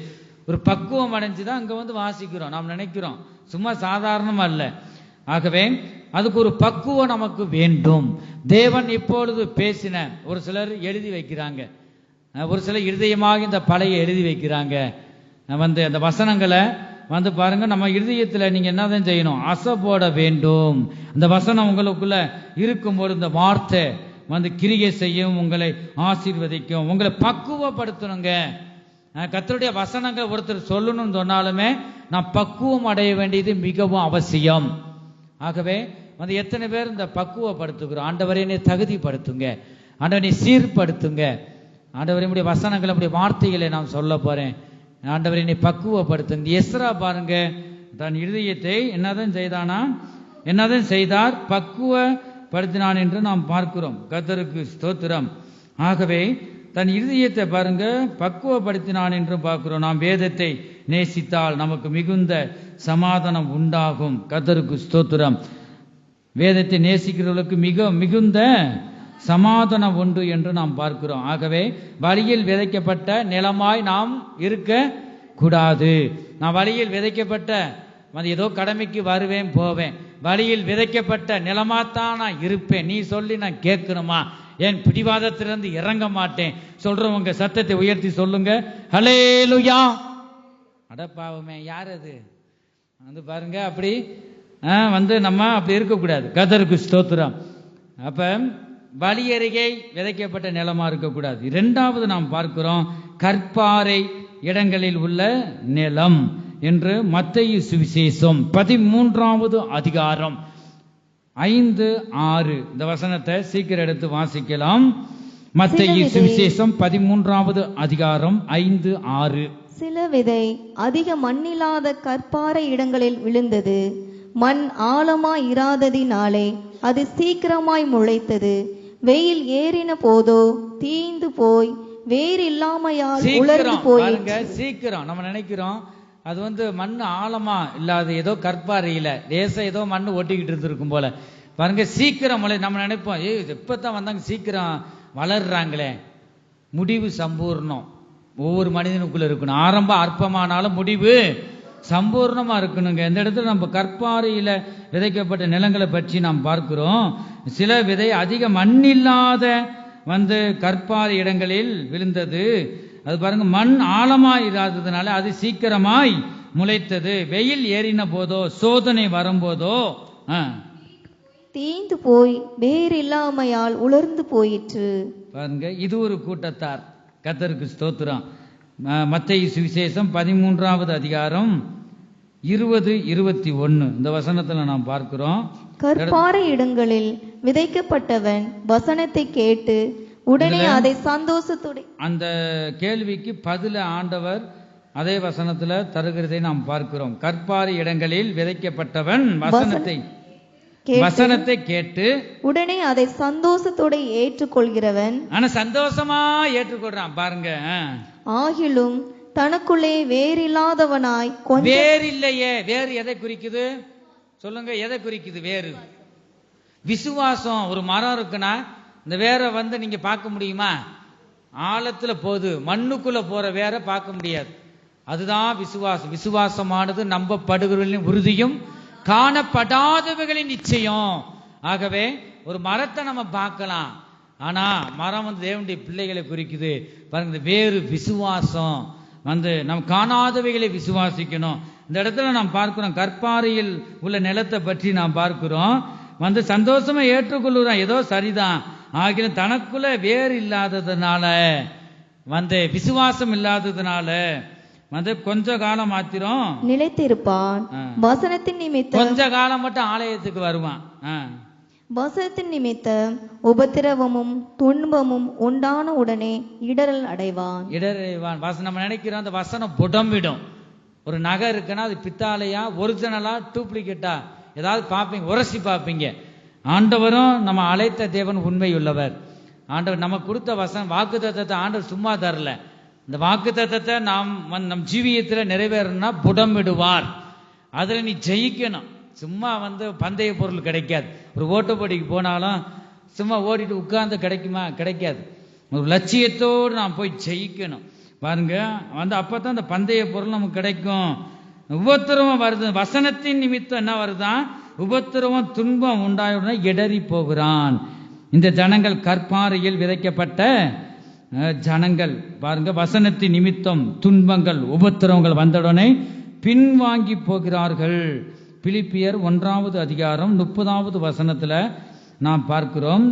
ஒரு பக்குவம் அடைஞ்சுதான் அங்க வாசிக்கிறோம். நாம் நினைக்கிறோம், சும்மா சாதாரணமா அல்ல. ஆகவே அதுக்கு ஒரு பக்குவம் நமக்கு வேண்டும். தேவன் இப்பொழுது பேசின ஒரு சிலர் எழுதி வைக்கிறாங்க, ஒரு சிலர் இருதயமாக இந்த பழைய எழுதி வைக்கிறாங்க. அந்த வசனங்களை பாருங்க, நம்ம இருதயத்துல நீங்க என்னதான் செய்யணும்? அசை போட வேண்டும். அந்த வசனம் உங்களுக்குள்ள இருக்கும்போது இந்த வார்த்தை கிரியை செய்யும், உங்களை ஆசீர்வதிக்கும், உங்களை பக்குவப்படுத்தணுங்க. கர்த்தருடைய வசனங்கள் ஒருத்தர் சொல்லணும்னு சொன்னாலுமே நான் பக்குவம் அடைய வேண்டியது மிகவும் அவசியம். ஆகவே எத்தனை பேர் இந்த பக்குவப்படுத்துகிறோம்? ஆண்டவரை என்னை தகுதிப்படுத்துங்க, ஆண்டவரை சீர்படுத்துங்க, ஆண்டவரை நம்முடைய வசனங்கள் நம்முடைய வார்த்தைகளை நான் சொல்ல போறேன், ஆண்டவரை என்னை பக்குவப்படுத்துங்க. எஸ்ரா பாருங்க தன் இருதயத்தை என்னதான் செய்தானா? என்னதான் செய்தார்? பக்குவப்படுத்தினான் என்று நாம் பார்க்கிறோம். கர்த்தருக்கு ஸ்தோத்திரம். ஆகவே தன் இருதயத்தை பாருங்க பக்குவப்படுத்தினான் என்று பார்க்கிறோம். நாம் வேதத்தை நேசித்தால் நமக்கு மிகுந்த சமாதானம் உண்டாகும். கர்த்தருக்கு ஸ்தோத்திரம். வேதத்தை நேசிக்கிறவர்களுக்கு மிகுந்த சமாதானம் உண்டு என்று நாம் பார்க்கிறோம். ஆகவே வழியில் விதைக்கப்பட்ட நிலமாய் நாம் இருக்க கூடாது. நான் வழியில் விதைக்கப்பட்ட ஏதோ கடமைக்கு வருவேன் போவேன், வழியில் விதைக்கப்பட்ட நிலமாத்தான் நான் இருப்பேன். நீ சொல்லி நான் கேட்கணுமா? என் பிடிவாதத்திலிருந்து இறங்க மாட்டேன் சொல்றவங்க சத்தத்தை உயர்த்தி சொல்லுங்க, ஹல்லேலூயா. அடப்பாவமே, யார் அது? பாருங்க அப்படி நம்ம அப்படி இருக்கக்கூடாது. கர்த்தருக்கு ஸ்தோத்திரம். அப்ப வழி அருகே விதைக்கப்பட்ட நிலமா இருக்கக்கூடாது. இரண்டாவது நாம் பார்க்கிறோம் கற்பாறை இடங்களில் உள்ள நிலம் என்று மத்தேயு சுவிசேஷம் 13வது அதிகாரம் 5-6 இந்த வசனத்தை சீக்கிரம் எடுத்து வாசிக்கலாம். மத்தேயு சுவிசேஷம் 13வது அதிகாரம் 5-6. சில விதை அதிக மண்ணில்லாத கற்பாறை இடங்களில் விழுந்தது. மண் ஆழமாய் இராததினாலே அது சீக்கிரமாய் முளைத்தது. வெயில் ஏறின போதோ தீந்து போய் வேறு இல்லாமையால் உலர்ந்து போயிற்று. சீக்கிரம் நம்ம நினைக்கிறோம் அது மண் ஆழமா இல்லாத ஏதோ கற்பாறையில லேசா ஏதோ மண் ஒட்டிக்கிட்டு இருந்திருக்கும் போல. பாருங்க சீக்கிரம் நம்ம நினைப்போம், எப்பதான் வந்தாங்க சீக்கிரம் வளர்றாங்களே. முடிவு சம்பூர்ணம் ஒவ்வொரு மனிதனுக்குள்ள இருக்கணும். ஆரம்பம் அற்பமானாலும் முடிவு சம்பூர்ணமா இருக்கணுங்க. இந்த இடத்துல நம்ம கற்பாறையில விதைக்கப்பட்ட நிலங்களை பற்றி நாம் பார்க்கிறோம். சில விதை அதிக மண்ணில்லாத கற்பாறை இடங்களில் விழுந்தது. அது பாருங்க மண் ஆழமாய் இராததுனால அது சீக்கிரமாய் முளைத்தது. வெயில் ஏறின போதோ சோதனை வரும்போதோ தீந்து போய் வேறு இல்லாமையால் உலர்ந்து போயிற்று. பாருங்க இது ஒரு கூட்டத்தார். கர்த்தருக்கு ஸ்தோத்திரம். மத்தேயு சுவிசேஷம் 13வது அதிகாரம் 20-21 இந்த வசனத்துல நாம் பார்க்கிறோம். கற்பாறை இடங்களில் விதைக்கப்பட்டவன் வசனத்தை கேட்டு உடனே அதை சந்தோஷத்தோடு. அந்த கேள்விக்கு பதில ஆண்டவர் அதே வசனத்துல தருகிறதை நாம் பார்க்கிறோம். கற்பாறை இடங்களில் விதைக்கப்பட்டவன் வசனத்தை கேட்டு உடனே அதை சந்தோஷத்தோட ஏற்றுக்கொள்கிறவன். ஆனா சந்தோஷமா ஏற்றுக்கொள்றான் பாருங்க. ஆகிலும் தனக்குள்ளே வேறில்லாதவனாய் வேறு இல்லையே. வேறு எதை குறிக்குது சொல்லுங்க? எதை குறிக்குது வேறு? விசுவாசம். ஒரு மரம் இருக்குன்னா இந்த வேற நீங்க பார்க்க முடியுமா? ஆழத்துல போகுது, மண்ணுக்குள்ள போற வேற பார்க்க முடியாது. அதுதான் விசுவாசம். விசுவாசமானது நம்பப்படுகிறவர்களின் உறுதியும் காணப்படாதவைகளின் நிச்சயம். ஆகவே ஒரு மரத்தை நம்ம பார்க்கலாம், ஆனா மரம் தேவனுடைய பிள்ளைகளை குறிக்குது பாருங்க. வேறு விசுவாசம் நம்ம காணாதவைகளை விசுவாசிக்கணும். இந்த இடத்துல நாம் பார்க்கிறோம், கற்பாறையில் உள்ள நிலத்தை பற்றி நாம் பார்க்கிறோம். சந்தோஷமா ஏற்றுக்கொள்ளுறான், ஏதோ சரிதான். ஆகிலும் தனக்குள்ள வேறு இல்லாததுனால விசுவாசம் இல்லாததுனால கொஞ்ச காலம் மாத்திரம் நிலைத்திருப்பான். வசனத்தின் நிமித்தம் கொஞ்ச காலம் மட்டும் ஆலயத்துக்கு வருவான். வசனத்தின் நிமித்தம் உபத்திரவமும் துன்பமும் உண்டான உடனே இடரல் அடைவான். நம்ம நினைக்கிறோம் அந்த வசனம் புடம்பிடும். ஒரு நகை இருக்குன்னா அது பித்தாலையா ஒரிஜினலா டூப்ளிகேட்டா ஏதாவது பார்ப்பீங்க, உரசி பார்ப்பீங்க. ஆண்டவரும் நம்ம அழைத்த தேவன் உண்மை உள்ளவர். ஆண்டவர் நம்ம கொடுத்த வாக்கு தத்தத்தை ஆண்டவர் சும்மா தரல. இந்த வாக்கு தத்தத்தை நாம் நம் ஜீவியத்தில் நிறைவேறணும்னா புடமிடுவார். அதுல நீ ஜெயிக்கணும். சும்மா பந்தய பொருள் கிடைக்காது. ஒரு ஓட்டப்போட்டிக்கு போனாலும் சும்மா ஓடிட்டு உட்கார்ந்து கிடைக்குமா? கிடைக்காது. ஒரு லட்சியத்தோடு நாம் போய் ஜெயிக்கணும் பாருங்க. அப்பதான் அந்த பந்தய பொருள் நமக்கு கிடைக்கும். உபத்திரவம் வருது, வசனத்தின் நிமித்தம் என்ன வருதான்? உபத்திரவம் துன்பம் உண்டாயுடனே இடறி போகிறான். இந்த ஜனங்கள் கற்பாறையில் விதைக்கப்பட்ட ஜனங்கள் பாருங்க. வசனத்தின் நிமித்தம் துன்பங்கள் உபத்திரவங்கள் வந்தவுடனே பின்வாங்கி போகிறார்கள். பிலிப்பியர் 1வது அதிகாரம் 30வது வசனத்துல நாம் பார்க்கிறோம்,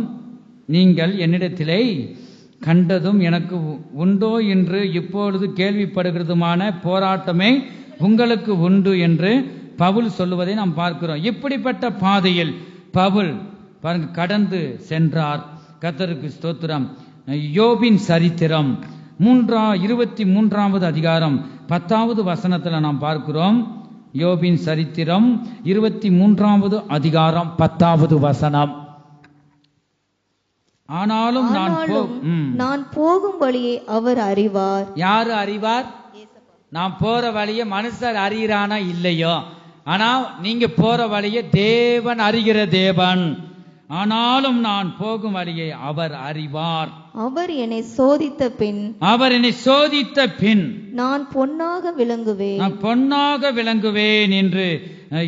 நீங்கள் என்னிடத்திலே கண்டதும் எனக்கு உண்டோ என்று இப்பொழுது கேள்விப்படுகிறதுமான போராட்டமே உங்களுக்கு உண்டு என்று பவுல் சொல்லுவதை நாம் பார்க்கிறோம். இப்படிப்பட்ட பாதையில் பவுல் பாருங்க கடந்து சென்றார். கர்த்தருக்கு ஸ்தோத்திரம். யோபின் சரித்திரம் 23வது அதிகாரம் 10வது வசனத்துல நாம் பார்க்கிறோம். யோபின் சரித்திரம் 23வது அதிகாரம் 10வது வசனம். ஆனாலும் நான் போகும் வழியை அவர் அறிவார். யாரு அறிவார்? நான் போற வழியை மனுஷர் அறிகிறானா இல்லையோ, ஆனா நீங்க போற வழியை தேவன் அறிகிற தேவன். ஆனாலும் நான் போகும் வழியை அவர் அறிவார். அவர் என்னை சோதித்த பின் நான் பொன்னாக விளங்குவேன் என்று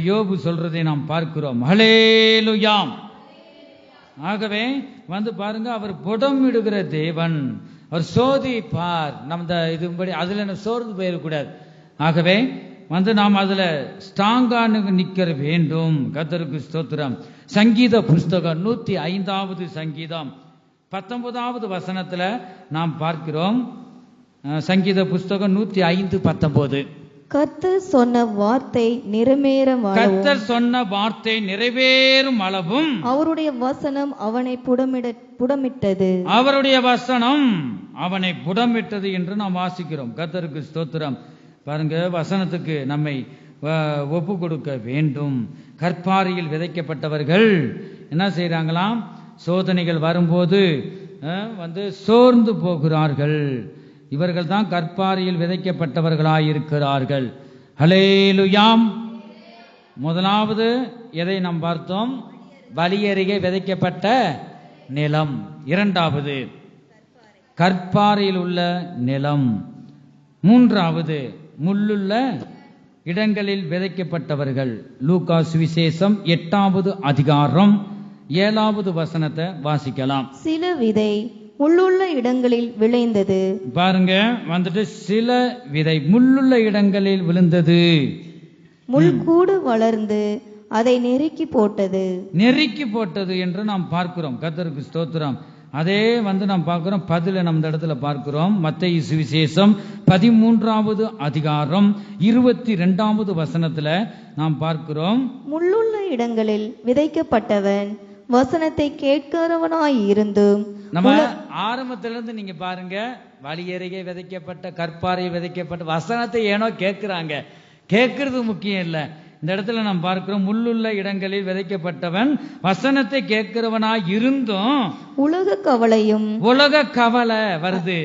யோபு சொல்றதை நாம் பார்க்கிறோம். ஹல்லேலூயா. ஆகவே பாருங்க, அவர் புடமிடுகிற தேவன். அவர் சோதிப்பார். நம்ம இதுபடி அதுல சோர்ந்து போயிடக்கூடாது. ஆகவே நாம் அதுல ஸ்ட்ராங்கா நிற்க வேண்டும். கர்த்தருக்கு ஸ்தோத்திரம். சங்கீத புஸ்தகம் 105வது சங்கீதம் 19வது வசனத்துல நாம் பார்க்கிறோம். சங்கீத புஸ்தகம் 105:19. கர்த்தர் சொன்ன வார்த்தை நிறைவேறும் அளவும் அவருடைய வசனம் அவனை புடமிட்டது. அவருடைய வசனம் அவனை புடமிட்டது என்று நாம் வாசிக்கிறோம். கர்த்தருக்கு ஸ்தோத்திரம். பாருங்க, வசனத்துக்கு நம்மை ஒப்பு கொடுக்க வேண்டும். கற்பாறையில் விதைக்கப்பட்டவர்கள் என்ன செய்யறாங்களாம்? சோதனைகள் வரும்போது சோர்ந்து போகிறார்கள். இவர்கள் தான் கற்பாறையில் விதைக்கப்பட்டவர்களாயிருக்கிறார்கள். ஹல்லேலூயாம். முதலாவது எதை நாம் பார்த்தோம்? வழியருகே விதைக்கப்பட்ட நிலம். இரண்டாவது கற்பாறையில் உள்ள நிலம். மூன்றாவது முள்ளுள்ள இடங்களில் விதைக்கப்பட்டவர்கள். லூக்கா சுவிசேஷம் 8வது அதிகாரம் 7வது வசனத்தை வாசிக்கலாம். சில விதை முள்ளுள்ள இடங்களில் விளைந்தது. பாருங்க, சில விதை முள்ளுள்ள இடங்களில் விழுந்தது. முள் கூடு வளர்ந்து அதை நெருக்கி போட்டது என்று நாம் பார்க்கிறோம். கர்த்தருக்கு ஸ்தோத்திரம். அதே நாம் பார்க்கிறோம். பதில நம்ம இடத்துல பார்க்கிறோம். மத்தேயு சுவிசேஷம் 13வது அதிகாரம் 22வது வசனத்துல நாம் பார்க்கிறோம். முள்ளுள்ள இடங்களில் விதைக்கப்பட்டவன் வசனத்தை கேட்கிறவனாய் இருந்தும் நம்ம ஆரம்பத்திலிருந்து நீங்க பாருங்க, வழியருகே விதைக்கப்பட்ட, கற்பாறை விதைக்கப்பட்ட வசனத்தை ஏனோ கேட்கிறாங்க. கேட்கறது முக்கியம் இல்ல. இந்த இடத்துல நாம் பார்க்கிறோம், முள்ளுள்ள இடங்களில் விதைக்கப்பட்டவன் வசனத்தை கேட்கிறவனாய் இருந்தும் உலக கவலையும் உலக கவலை வருது,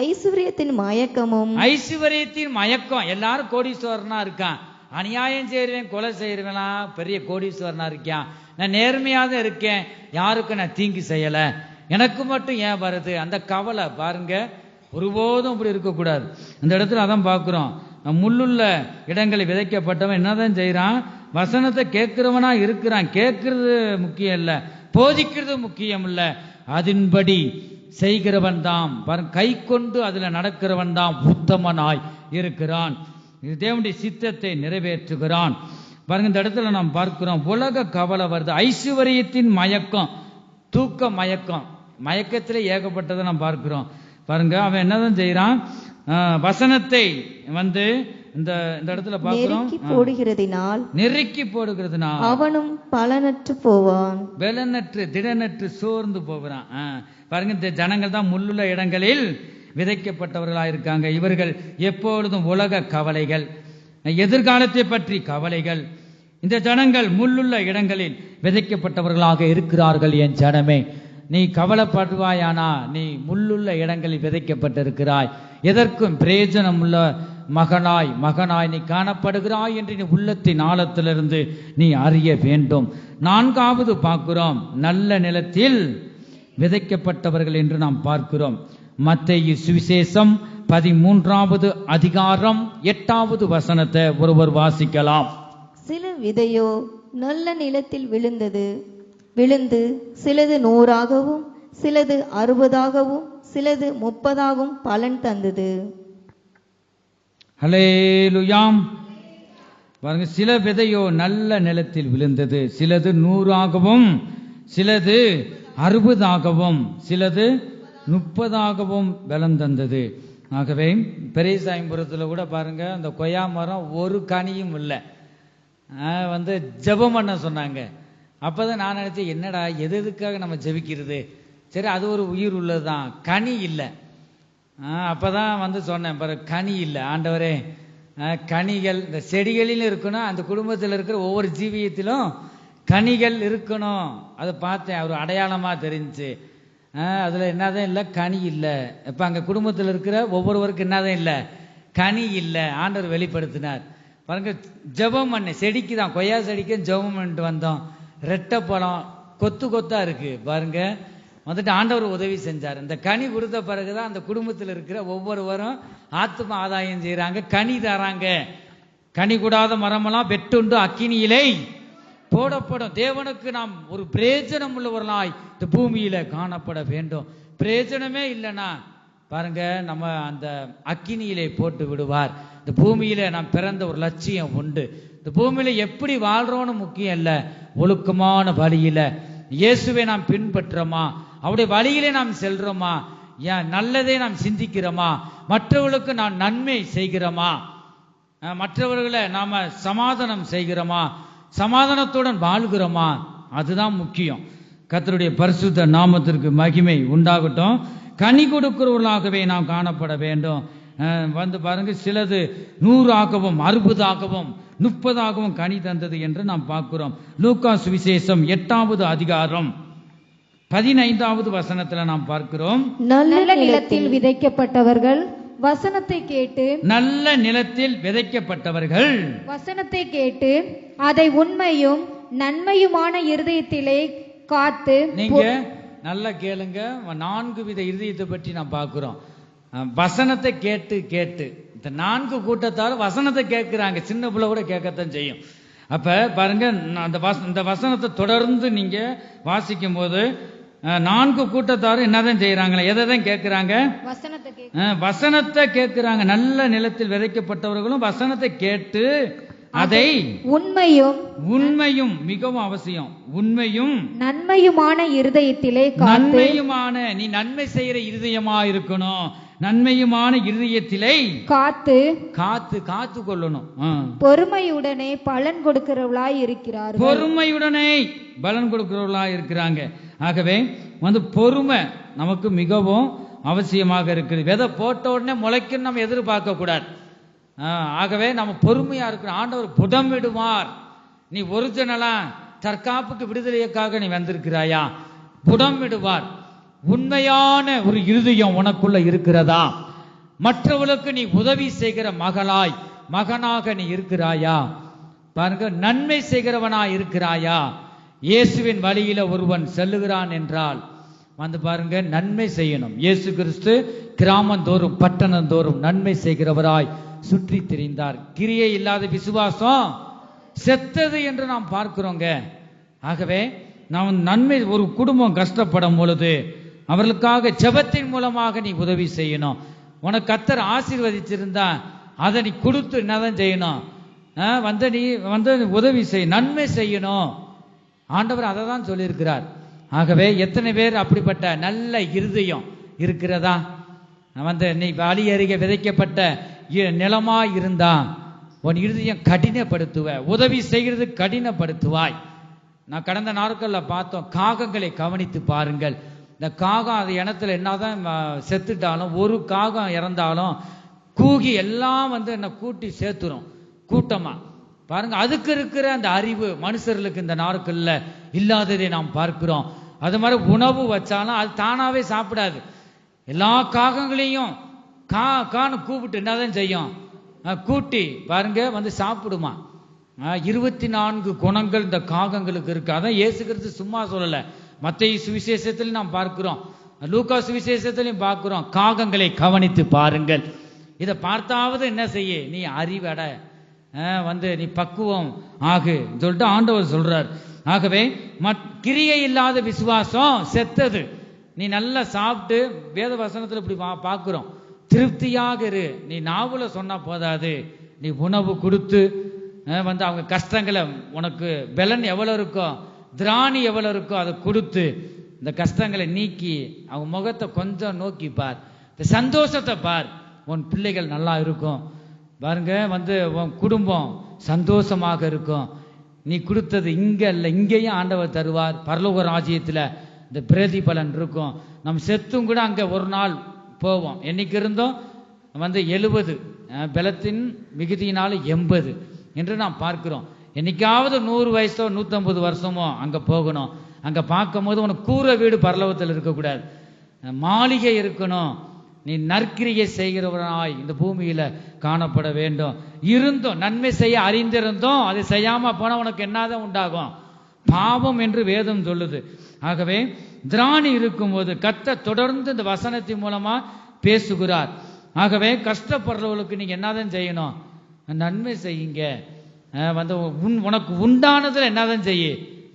ஐஸ்வர்யத்தின் மயக்கமும். ஐஸ்வர்யத்தின் மயக்கம். எல்லாரும் கோடீஸ்வரனா இருக்கான், அநியாயம் செய்யறவன், கொலை செய்யறவனா பெரிய கோடீஸ்வரனா இருக்கான். நான் நேர்மையாக இருக்கேன், யாருக்கும் நான் தீங்கு செய்யல, எனக்கு மட்டும் ஏன் வருது அந்த கவலை பாருங்க. ஒருபோதும் அப்படி இருக்கக்கூடாது. இந்த இடத்துல அதான் பார்க்கிறோம், முள்ளுள்ள இடங்களை விதைக்கப்பட்டவன் என்னதான் செய்யறான், வசனத்தை கேட்கிறவனா இருக்கிறான். கேட்கறது முக்கியம் இல்ல, போதிக்கிறது முக்கியம் இல்ல, அதன்படி செய்கிறவன் தான் பாருங்க, கை கொண்டு அதுல நடக்கிறவன் தான் உத்தமனாய் இருக்கிறான். இது தேவனுடைய சித்தத்தை நிறைவேற்றுகிறான். பாருங்க, இந்த இடத்துல நாம் பார்க்கிறோம், உலக கவலை வருது, ஐஸ்வர்யத்தின் மயக்கம், தூக்க மயக்கம், மயக்கத்திலே ஏகப்பட்டதை நாம் பார்க்கிறோம். பாருங்க, அவன் என்னதான் செய்யறான், வசனத்தை இந்த இடத்துல பார்க்கிறோம், நெருக்கி போடுகிறதுனால் அவனும் பலனற்று போவான், பலனற்று திடனற்று சோர்ந்து போகிறான். பாருங்க, இந்த ஜனங்கள் தான் முள்ளுள்ள இடங்களில் விதைக்கப்பட்டவர்களா இருக்காங்க. இவர்கள் எப்பொழுதும் உலக கவலைகள், எதிர்காலத்தை பற்றி கவலைகள். இந்த ஜனங்கள் முள்ளுள்ள இடங்களில் விதைக்கப்பட்டவர்களாக இருக்கிறார்கள். என் ஜனமே, நீ கவலைப்படுவாயானா, நீ முள்ளுள்ள இடங்களில் விதைக்கப்பட்டிருக்கிறாய், எதற்கும் பிரயோஜனம் உள்ள மகனாய் நீ காணப்படுகிறாய் என்று நீ உள்ளத்தின் ஆழத்திலிருந்து நீ அறிய வேண்டும். நான்காவது பார்க்கிறோம், நல்ல நிலத்தில் விதைக்கப்பட்டவர்கள் என்று நாம் பார்க்கிறோம். மத்தேயு சுவிசேஷம் 13வது அதிகாரம் 8வது வசனத்தை ஒருவர் வாசிக்கலாம். சில விதையோ நல்ல நிலத்தில் விழுந்து சிலது 100ஆகவும் சிலது 60ஆகவும் சிலது 30ஆகவும் பலன் தந்தது. ஹல்லேலூயாம். பாருங்க, சில விதையோ நல்ல நிலத்தில் விழுந்தது, சிலது 100ஆகவும் சிலது 60ஆகவும் சிலது 30ஆகவும் பலன் தந்தது. ஆகவே பெரியசாயம்புரத்தில் கூட பாருங்க, அந்த கொய்யா மரம் ஒரு கனியும் இல்லை. ஜெபம் பண்ண சொன்னாங்க. அப்பதான் நான் நினைச்சேன், என்னடா எதுக்காக நம்ம ஜெபிக்கிறது, சரி அது ஒரு உயிர் உள்ளதுதான், கனி இல்லை. அப்பதான் சொன்னேன், பாரு கனி இல்லை ஆண்டவரே, கனிகள் இந்த செடிகளிலும் இருக்கணும், அந்த குடும்பத்தில் இருக்கிற ஒவ்வொரு ஜீவியத்திலும் கனிகள் இருக்கணும். அதை பார்த்தேன், ஒரு அடையாளமா தெரிஞ்சு. அதுல என்னதான் இல்லை, கனி இல்லை. இப்ப அங்க குடும்பத்தில் இருக்கிற ஒவ்வொருவருக்கும் என்னதான் இல்லை, கனி இல்லை. ஆண்டவர் வெளிப்படுத்தினார். பாருங்க, ஜெபம் பண்ண செடிக்கு தான், கொய்யா செடிக்கு ஜெபம் பண்ணிட்டு வந்தோம். ரெட்டை பழம் கொத்து கொத்தா இருக்கு பாருங்க. ஆண்டவர் உதவி செஞ்சார். இந்த கனி கொடுத்த பிறகுதான் அந்த குடும்பத்தில் இருக்கிற ஒவ்வொருவரும் ஆத்ம ஆதாயம் செய்யறாங்க, கனி தராங்க. கனி கூடாத மரமெல்லாம் வெட்டுண்டு அக்கினியிலே போடப்படும். தேவனுக்கு நாம் ஒரு பிரயோஜனம் உள்ளவர்களாய் இந்த பூமியில காணப்பட வேண்டும். பிரயோஜனமே இல்லைன்னா பாருங்க, நம்ம அந்த அக்கினியிலே போட்டு விடுவார். இந்த பூமியில நாம் பிறந்த ஒரு லட்சியம் உண்டு. இந்த பூமியில எப்படி வாழ்றோன்னு முக்கியம் இல்ல, ஒழுக்கமான வழியில இயேசுவை நாம் பின்பற்றோமா, அவருடைய வழியிலே நாம் செல்றோமா, நல்லதே நாம் சிந்திக்கிறோமா, மற்றவர்களுக்கு நாம் நன்மை செய்கிறோமா, மற்றவர்களை நாம சமாதானம் செய்கிறோமா, சமாதானத்துடன் வாழ்கிறோமா, அதுதான் முக்கியம். கர்த்தருடைய பரிசுத்த நாமத்திற்கு மகிமை உண்டாகட்டும். கனி கொடுக்கிறவர்களாகவே நாம் காணப்பட வேண்டும். பாருங்க, சிலது 100ஆகவும் 60ஆகவும் 30ஆகவும் கனி தந்தது என்று நாம் பார்க்கிறோம். லூக்கா சுவிசேஷம் 8வது அதிகாரம் 15வது வசனத்துல நாம் பார்க்கிறோம், நல்ல நிலத்தில் விதைக்கப்பட்டவர்கள் வசனத்தை கேட்டு, நல்ல நிலத்தில் விதைக்கப்பட்டவர்கள் வசனத்தை கேட்டு அதை உண்மையும் நன்மையுமான இருதயத்திலே காத்து. நீங்க நல்லா கேளுங்க, 4 வித இருதயத்தை பற்றி நாம் பார்க்கிறோம். வசனத்தை கேட்டு கேட்டு இந்த 4 கூட்டத்தார் வசனத்தை கேட்கிறாங்க. சின்ன பிள்ளை கூட கேட்கத்தான் செய்யும். அப்ப பாருங்க, இந்த வசனத்தை தொடர்ந்து நீங்க வாசிக்கும் போது 4 கூட்டத்தாரும் என்னதான் செய்யறாங்களே, எதைதான் கேட்கிறாங்க, வசனத்தை கேட்கிறாங்க. நல்ல நிலத்தில் விதைக்கப்பட்டவர்களும் வசனத்தை கேட்டு அதை உண்மையும் மிகவும் அவசியம், உண்மையும் நன்மையுமான இருதயத்திலே நன்மையுமான, நீ நன்மை செய்யற இருதயமா இருக்கணும். நன்மையுமான இருதயத்திலே காத்து காத்து காத்து கொள்ளணும். பொறுமையுடனே பலன் கொடுக்கிறவளாய் இருக்கிறார். பொறுமையுடனே பலன் கொடுக்கிறவர்களா இருக்கிறாங்க. ஆகவே பொறுமை நமக்கு மிகவும் அவசியமாக இருக்குது. விதை போட்ட உடனே முளைக்கும் நம்ம எதிர்பார்க்க கூடாது. ஆகவே நம்ம பொறுமையா இருக்கிற ஆண்டவர் புடம் விடுவார். நீ ஒரிஜினலா தற்காப்புக்கு விடுதலைக்காக நீ வந்திருக்கிறாயா? புடம் விடுவார். உண்மையான ஒரு இருதயம் உனக்குள்ள இருக்கிறதா? மற்றவர்களுக்கு நீ உதவி செய்கிற மகளாய் மகனாக நீ இருக்கிறாயா? பாருங்க, நன்மை செய்கிறவனாய் இருக்கிறாயா? இயேசுவின் வழியில ஒருவன் செல்லுகிறான் என்றால் பாருங்க, நன்மை செய்யணும். இயேசு கிறிஸ்து கிராமந்தோறும் பட்டணந்தோறும் நன்மை செய்கிறவராய் சுற்றி திரிந்தார். கிரியை இல்லாத விசுவாசம் செத்தது என்று நாம் பார்க்கிறோங்க. ஆகவே நாம் நன்மை, ஒரு குடும்பம் கஷ்டப்படும் பொழுது அவர்களுக்காக ஜெபத்தின் மூலமாக நீ உதவி செய்யணும். உனக்கு கர்த்தர் ஆசீர்வதிச்சிருந்தா அதை நீ கொடுத்து என்னதான் செய்யணும்? நீ உதவி செய், நன்மை செய்யணும். ஆண்டவர் அதை தான் சொல்லியிருக்கிறார். ஆகவே எத்தனை பேர் அப்படிப்பட்ட நல்ல இருதயம் இருக்கிறதா? நீ வழி அருகே விதைக்கப்பட்ட நிலமா இருந்தா உன் இருதயம் கடினப்படுத்துவ, உதவி செய்கிறது கடினப்படுத்துவாய். நான் கடந்த நாட்கள்ல பார்த்தோம், காகங்களை கவனித்து பாருங்கள். இந்த காகம் அது இனத்துல என்னதான் செத்துட்டாலும், ஒரு காகம் இறந்தாலும் கூகி எல்லாம் என்ன கூட்டி சேர்த்துரும் கூட்டமா. பாருங்க, அதுக்கு இருக்கிற அந்த அறிவு மனுஷர்களுக்கு இந்த நாட்கள்ல இல்லாததை நாம் பார்க்கிறோம். அது மாதிரி உணவு வச்சாலும் அது தானாவே சாப்பிடாது. எல்லா காகங்களையும் கான்னு கூப்பிட்டு என்னதான் செய்யும்? கூட்டி பாருங்க சாப்பிடுமா. 24 குணங்கள் இந்த காகங்களுக்கு இருக்கு. அதான் இயேசு கிறிஸ்து சும்மா சொல்லல. மத்தேயு சுவிசேஷத்திலும் நாம் பார்க்கிறோம், லூக்கா சுவிசேஷத்திலையும் பார்க்கிறோம். காகங்களை கவனித்து பாருங்கள். இதை பார்த்தாவது என்ன செய்ய, நீ அறிவட நீ பக்குவம் ஆகு சொல்லிட்டு ஆண்டவர் சொல்றார். ஆகவே கிரியை இல்லாத விசுவாசம் செத்தது. நீ நல்லா சாப்பிட்டு வேத வசனத்தில் இப்படி பார்க்கிறோம், திருப்தியாக இரு. நீ நாவுல சொன்னா போதாது, நீ உணவு கொடுத்து அவங்க கஷ்டங்களை, உனக்கு பலன் எவ்வளவு இருக்கோ, திராணி எவ்வளவு இருக்கோ அதை கொடுத்து இந்த கஷ்டங்களை நீக்கி அவங்க முகத்தை கொஞ்சம் நோக்கி பார், இந்த சந்தோஷத்தை பார். உன் பிள்ளைகள் நல்லா இருக்கும் பாருங்க, உன் குடும்பம் சந்தோஷமாக இருக்கும். நீ கொடுத்தது இங்க இல்ல, இங்கேயும் ஆண்டவர் தருவார். பரலோக ராஜ்யத்துல இந்த பிரதிபலன் இருக்கும். நம்ம செத்தும் கூட அங்க ஒரு நாள் போவோம். என்னைக்கு இருந்தோம் 70, பலத்தின் மிகுதியினால 80 என்று நாம் பார்க்கிறோம். என்னைக்காவது 100 வயசோ 150 வருஷமோ அங்க போகணும். அங்க பார்க்கும் போது உனக்கு கூரை வீடு பரலோகத்தில் இருக்கக்கூடாது, மாளிகை இருக்கணும். நீ நற்கிரியை செய்கிறவனாய் இந்த பூமியில காணப்பட வேண்டும். இருந்தோம் நன்மை செய்ய அறிந்திருந்தோம், அதை செய்யாம போனா உனக்கு என்னதான் உண்டாகும்? பாவம் என்று வேதம் சொல்லுது. ஆகவே திராணி இருக்கும்போது கர்த்தர் தொடர்ந்து இந்த வசனத்தின் மூலமா பேசுகிறார். ஆகவே கஷ்டப்படுறவர்களுக்கு நீங்க என்னதான் செய்யணும்? நன்மை செய்யுங்க. உனக்கு உண்டானதுல என்னதான் செய்ய,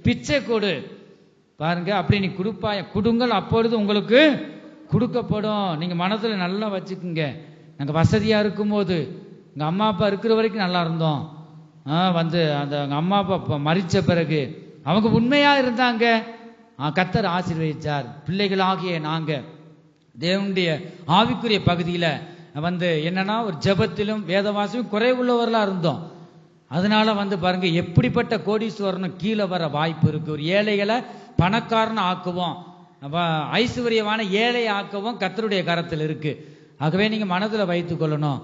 பிச்சை கொடு. பாருங்க, அப்படி நீ கொடுப்பாய, கொடுங்கள், அப்பொழுது உங்களுக்கு கொடுக்கப்படும். நீங்க மனசுல நல்லா வச்சுக்குங்க. நாங்க வசதியா இருக்கும்போது, எங்க அம்மா அப்பா இருக்கிற வரைக்கும் நல்லா இருந்தோம். அந்த எங்க அம்மா அப்பா மரிச்ச பிறகு அவங்க உண்மையா இருந்தாங்க, கர்த்தர் ஆசீர்வதிச்சார். பிள்ளைகளாகிய நாங்க தேவனுடைய ஆவிக்குரிய பகுதியில என்னன்னா ஒரு ஜெபத்திலும் வேதவாசியும் குறைவுள்ளவர்களா இருந்தோம். அதனால பாருங்க, எப்படிப்பட்ட கோடீஸ்வரனும் கீழே வர வாய்ப்பு இருக்கு. ஒரு ஏழைகளை பணக்காரன் ஆக்குவோம், ஐஸ்வர்யமான ஏழை ஆக்கவும் கர்த்தருடைய கரத்தில் இருக்கு. ஆகவே நீங்க மனதுல வைத்துக் கொள்ளணும்.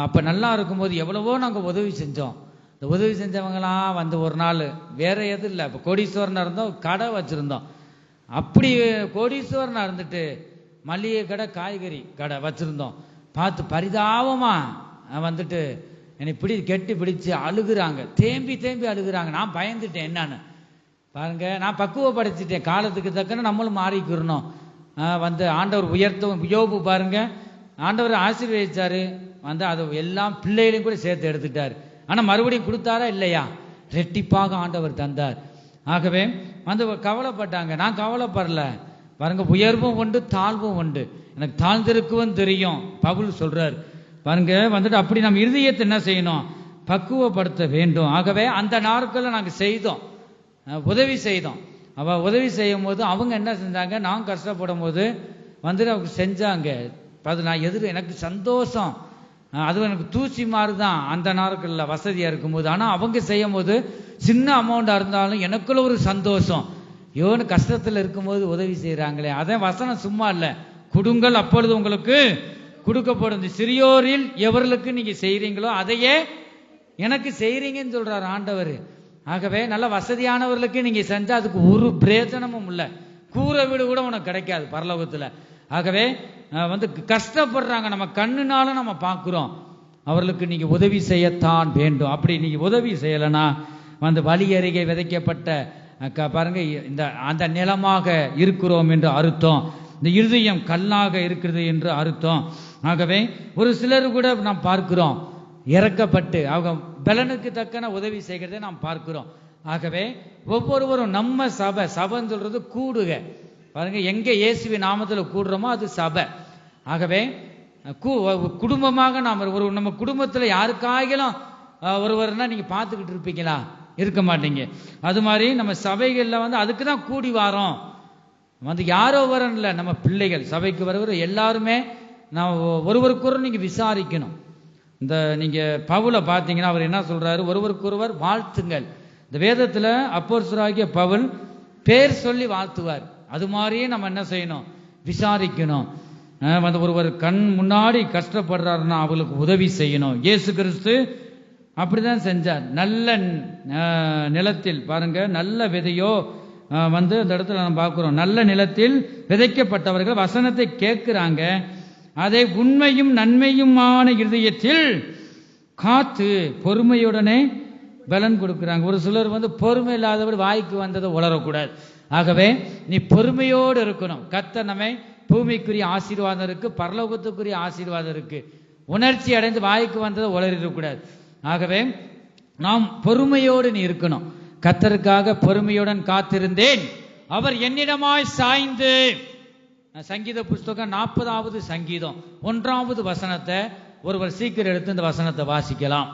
அப்ப நல்லா இருக்கும்போது எவ்வளவோ நாங்க உதவி செஞ்சோம். இந்த உதவி செஞ்சவங்களாம் ஒரு நாள் வேற எதுவும் இல்லை, இப்போ கோடீஸ்வரனா இருந்தோம், கடை வச்சிருந்தோம். அப்படி கோடீஸ்வரனா இருந்துட்டு மல்லிகை கடை, காய்கறி கடை வச்சிருந்தோம். பார்த்து பரிதாபமா என்னை கெட்டி பிடிச்சு அழுகுறாங்க, தேம்பி தேம்பி அழுகுறாங்க. நான் பயந்துட்டேன் என்னன்னு பாருங்க. நான் பக்குவப்படுத்திட்டேன், காலத்துக்கு தக்கன நம்மளும் மாறிக்கிறணும். ஆண்டவர் உயர்த்தவும் யோபு பாருங்க, ஆண்டவர் ஆசீர்வதிச்சாரு. அது எல்லாம் பிள்ளைகளையும் கூட சேர்த்து எடுத்துட்டாரு. ஆனா மறுபடியும் கொடுத்தாரா இல்லையா? ரெட்டிப்பாக ஆண்டவர் தந்தார். ஆகவே கவலைப்பட்டாங்க, நான் கவலைப்படல. பாருங்க, உயர்வும் உண்டு தாழ்வும் உண்டு, எனக்கு தாழ்ந்திருக்கவும் தெரியும் பவுல் சொல்றார். பாருங்க அப்படி நம்ம இருதயத்தை என்ன செய்யணும்? பக்குவப்படுத்த வேண்டும். ஆகவே அந்த நாட்களில் நாங்கள் செய்தோம், உதவி செய்தோம். உதவி செய்யும் போது அவங்க என்ன செஞ்சாங்க? நான் கஷ்டப்படும் போது அவங்க செஞ்சாங்க. அது நான் எனக்கு சந்தோஷம். அது எனக்கு தூசி மாதிரி தான் அந்த நாட்களில் வசதியாக இருக்கும்போது. ஆனால் அவங்க செய்யும் போது சின்ன அமௌண்ட்டாக இருந்தாலும் எனக்குள்ள ஒரு சந்தோஷம். யோன்னு கஷ்டத்தில் இருக்கும்போது உதவி செய்கிறாங்களே, அதான் வசனம் சும்மா இல்லை. கொடுங்கள் அப்பொழுது உங்களுக்கு கொடுக்கப்படும். சிறியோரில் எவர்களுக்கு நீங்க செய்றீங்களோ அதையே எனக்கு செய்றீங்கன்னு சொல்றாரு ஆண்டவர். ஆகவே நல்ல வசதியானவர்களுக்கு நீங்க செஞ்சா அதுக்கு ஒரு பிரயோஜனமும் இல்லை. கூரை வீடு கூட உனக்கு கிடைக்காது பரலோகத்துல. ஆகவே கஷ்டப்படுறாங்க, நம்ம கண்ணுனால நம்ம பார்க்கிறோம். அவர்களுக்கு நீங்க உதவி செய்யத்தான் வேண்டும். அப்படி நீங்க உதவி செய்யலைன்னா வழி அருகே விதைக்கப்பட்ட பாருங்க இந்த அந்த நிலமாக இருக்கிறோம் என்று அர்த்தம். இந்த இருதயம் கல்லாக இருக்கிறது என்று அர்த்தம். ஆகவே ஒரு சிலர் கூட நாம் பார்க்கிறோம் இறக்கப்பட்டு அவங்க பலனுக்கு தக்கன உதவி செய்கிறதை நாம் பார்க்கிறோம். ஆகவே ஒவ்வொருவரும் நம்ம சபைன்னு சொல்றது கூடுக. பாருங்க, எங்க இயேசுவின் நாமத்தில் கூடுறோமோ அது சபை. ஆகவே குடும்பமாக நாம் நம்ம குடும்பத்தில் யாருக்காகிலும் ஒருவர்னா நீங்க பார்த்துக்கிட்டு இருப்பீங்களா? இருக்க மாட்டீங்க. அது மாதிரி நம்ம சபைகளில் அதுக்கு தான் கூடி வாரோம். யாரோ வரன் இல்லை, நம்ம பிள்ளைகள் சபைக்கு வருகிற எல்லாருமே நான் ஒருவருக்கொரு நீங்க விசாரிக்கணும். இந்த நீங்க பவுலை பார்த்தீங்கன்னா அவர் என்ன சொல்றாரு? ஒருவருக்கொருவர் வாழ்த்துங்கள். இந்த வேதத்துல அப்போஸ்தலராகிய பவுல் பேர் சொல்லி வாழ்த்துவார். அது மாதிரியே நம்ம என்ன செய்யணும்? விசாரிக்கணும். ஒருவர் கண் முன்னாடி கஷ்டப்படுறாருன்னா அவங்களுக்கு உதவி செய்யணும். இயேசு கிறிஸ்து அப்படிதான் செஞ்சார். நல்ல நிலத்தில் பாருங்க, நல்ல விதையோ அந்த இடத்துல நம்ம பார்க்கிறோம். நல்ல நிலத்தில் விதைக்கப்பட்டவர்கள் வசனத்தை கேட்கிறாங்க, அதை உண்மையும் நன்மையுமான இருதயத்தில் காத்து பொறுமையுடனே பலன் கொடுக்கிறாங்க. ஒரு சிலர் பொறுமை இல்லாதவர் வாய்க்கு வந்ததை உளரக்கூடாது. ஆகவே நீ பொறுமையோடு இருக்கணும். கர்த்தர் நம்மை பூமிக்குரிய ஆசீர்வாதம் இருக்கு, பரலோகத்துக்குரிய ஆசீர்வாதம் இருக்கு. உணர்ச்சி அடைந்து வாய்க்கு வந்ததை உளறிடக்கூடாது. ஆகவே நாம் பொறுமையோடு நீ இருக்கணும். கர்த்தருக்காக பொறுமையுடன் காத்திருந்தேன், அவர் என்னிடமாய் சாய்ந்து. சங்கீத புஸ்தகம் 40வது சங்கீதம் 1வது வசனத்தை ஒருவர் சீக்கிரம் எடுத்து இந்த வசனத்தை வாசிக்கலாம்.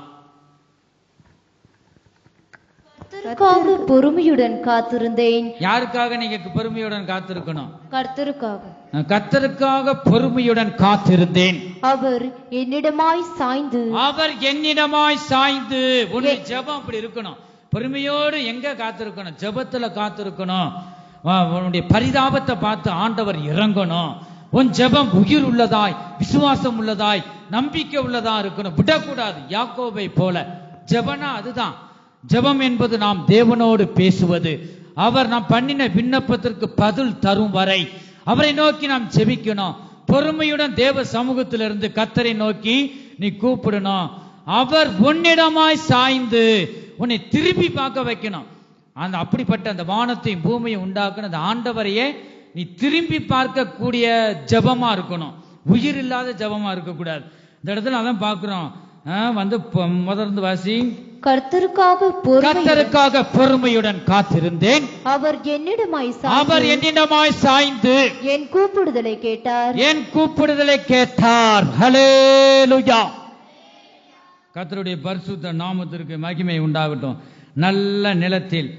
கர்த்தருக்காக பொறுமையுடன் காத்திருந்தேன். யாருக்காக நீங்க பொறுமையுடன் காத்திருக்கணும்? கர்த்தருக்காக. கர்த்தருக்காக பொறுமையுடன் காத்திருந்தேன், அவர் என்னிடமாய் சாய்ந்து. அவர் என்னிடமாய் சாய்ந்து. உன்னுடைய ஜெபம் அப்படி இருக்கணும். பொறுமையோடு எங்க காத்திருக்கணும்? ஜெபத்துல காத்திருக்கணும். உன்னுடைய பரிதாபத்தை பார்த்து ஆண்டவர் இறங்கணும். உன் ஜெபம் உயிர் உள்ளதாய், விசுவாசம் உள்ளதாய், நம்பிக்கை உள்ளதா இருக்கணும். விடக்கூடாது. யாக்கோபை போல ஜெபனா அதுதான். ஜெபம் என்பது நாம் தேவனோடு பேசுவது. அவர் நாம் பண்ணின விண்ணப்பத்திற்கு பதில் தரும் வரை அவரை நோக்கி நாம் ஜெபிக்கணும். பொறுமையுடன் தேவ சமூகத்திலிருந்து கர்த்தரை நோக்கி நீ கூப்பிடணும். அவர் உன்னிடமாய் சாய்ந்து உன்னை திரும்பி பார்க்க வைக்கணும். அந்த அப்படிப்பட்ட அந்த வானத்தையும் பூமியை உண்டாக்குன அந்த ஆண்டவரையே நீ திரும்பி பார்க்கக்கூடிய ஜெபமா இருக்கணும். உயிர் இல்லாத ஜெபமா இருக்கக்கூடாது. இந்த இடத்துல அதான் பார்க்கிறோம். முதர்ந்து வாசி. கர்த்தருக்காக பொறுமையுடன் காத்திருந்தேன், அவர் என்னிடமாய் சாய்ந்து என் கூப்பிடுதலை கேட்டார். ஹல்லேலூயா. கர்த்தருடைய பரிசுத்த நாமத்திற்கு மகிமை உண்டாகட்டும். நல்ல நிலத்தில்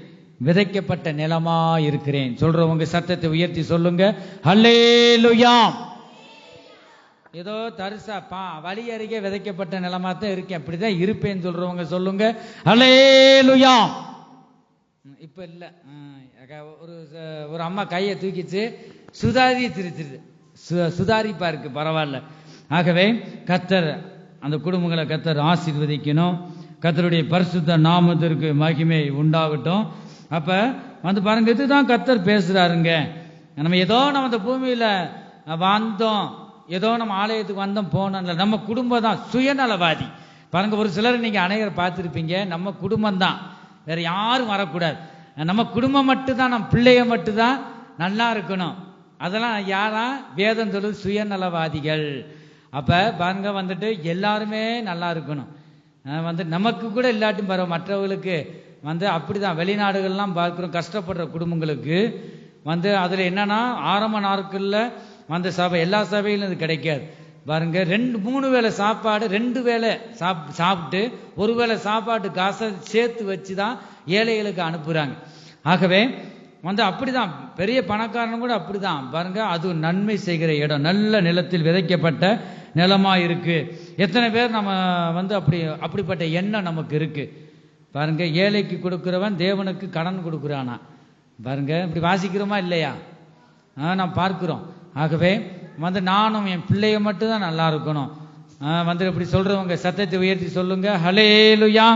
விதைக்கப்பட்ட நிலமா இருக்கிறேன் சொல்றவங்க சத்தத்தை உயர்த்தி சொல்லுங்க, ஹல்லேலூயா. ஏதோ தரிசா வழி அருகே விதைக்கப்பட்ட நிலமா தான் இருக்கேன், அப்படிதான் இருப்பேன்னு சொல்றவங்க சொல்லுங்க, ஹல்லேலூயா. இப்ப இல்ல, ஒரு அம்மா கையை தூக்கிச்சு சுதாரிப்பா இருக்கு, பரவாயில்ல. ஆகவே கர்த்தர் அந்த குடும்பங்களை கர்த்தர் ஆசீர்வதிக்கணும். கர்த்தருடைய பரிசுத்த நாமத்திற்கு மகிமை உண்டாகட்டும். அப்ப பாருங்க, இதுதான் கர்த்தர் பேசுறாருங்க. நம்ம ஏதோ நம்ம இந்த பூமியில வந்தோம், ஏதோ நம்ம ஆலயத்துக்கு வந்தோம் போனோம்ல, நம்ம குடும்பம் தான் சுயநலவாதி. பாருங்க, ஒரு சிலர் நீங்க அனைவரும் பார்த்துருப்பீங்க, நம்ம குடும்பம் தான், வேற யாரும் வரக்கூடாது, நம்ம குடும்பம் மட்டும்தான், நம்ம பிள்ளைய மட்டும்தான் நல்லா இருக்கணும். அதெல்லாம் யாரா? வேதம் சொல்லுது சுயநலவாதிகள். அப்ப பாருங்க எல்லாருமே நல்லா இருக்கணும். நமக்கு கூட இல்லாட்டும் பரவ மற்றவர்களுக்கு அப்படிதான். வெளிநாடுகள்லாம் பார்க்கிறோம், கஷ்டப்படுற குடும்பங்களுக்கு அதுல என்னன்னா ஆரம்ப நாட்கள்ல சபை, எல்லா சபையிலும் இது கிடைக்காது. பாருங்க, 2-3 வேளை சாப்பாடு, 2 வேளை சாப்பிட்டு 1 வேளை சாப்பாட்டு காசை சேர்த்து வச்சுதான் ஏழைகளுக்கு அனுப்புறாங்க. ஆகவே அப்படிதான் பெரிய பணக்காரனும் கூட அப்படிதான் பாருங்க. அது நன்மை செய்கிற இடம், நல்ல நிலத்தில் விதைக்கப்பட்ட நிலமா இருக்கு. எத்தனை பேர் நம்ம அப்படிப்பட்ட எண்ணம் நமக்கு இருக்கு பாருங்க. ஏழைக்கு கொடுக்கிறவன் தேவனுக்கு கடன் கொடுக்குறானா பாருங்க. இப்படி வாசிக்கிறோமா இல்லையா? நாம் பார்க்கிறோம். ஆகவே நானும் என் பிள்ளைய மட்டும் தான் நல்லா இருக்கணும். இப்படி சொல்றவங்க சத்தத்தை உயர்த்தி சொல்லுங்க, ஹல்லேலூயா.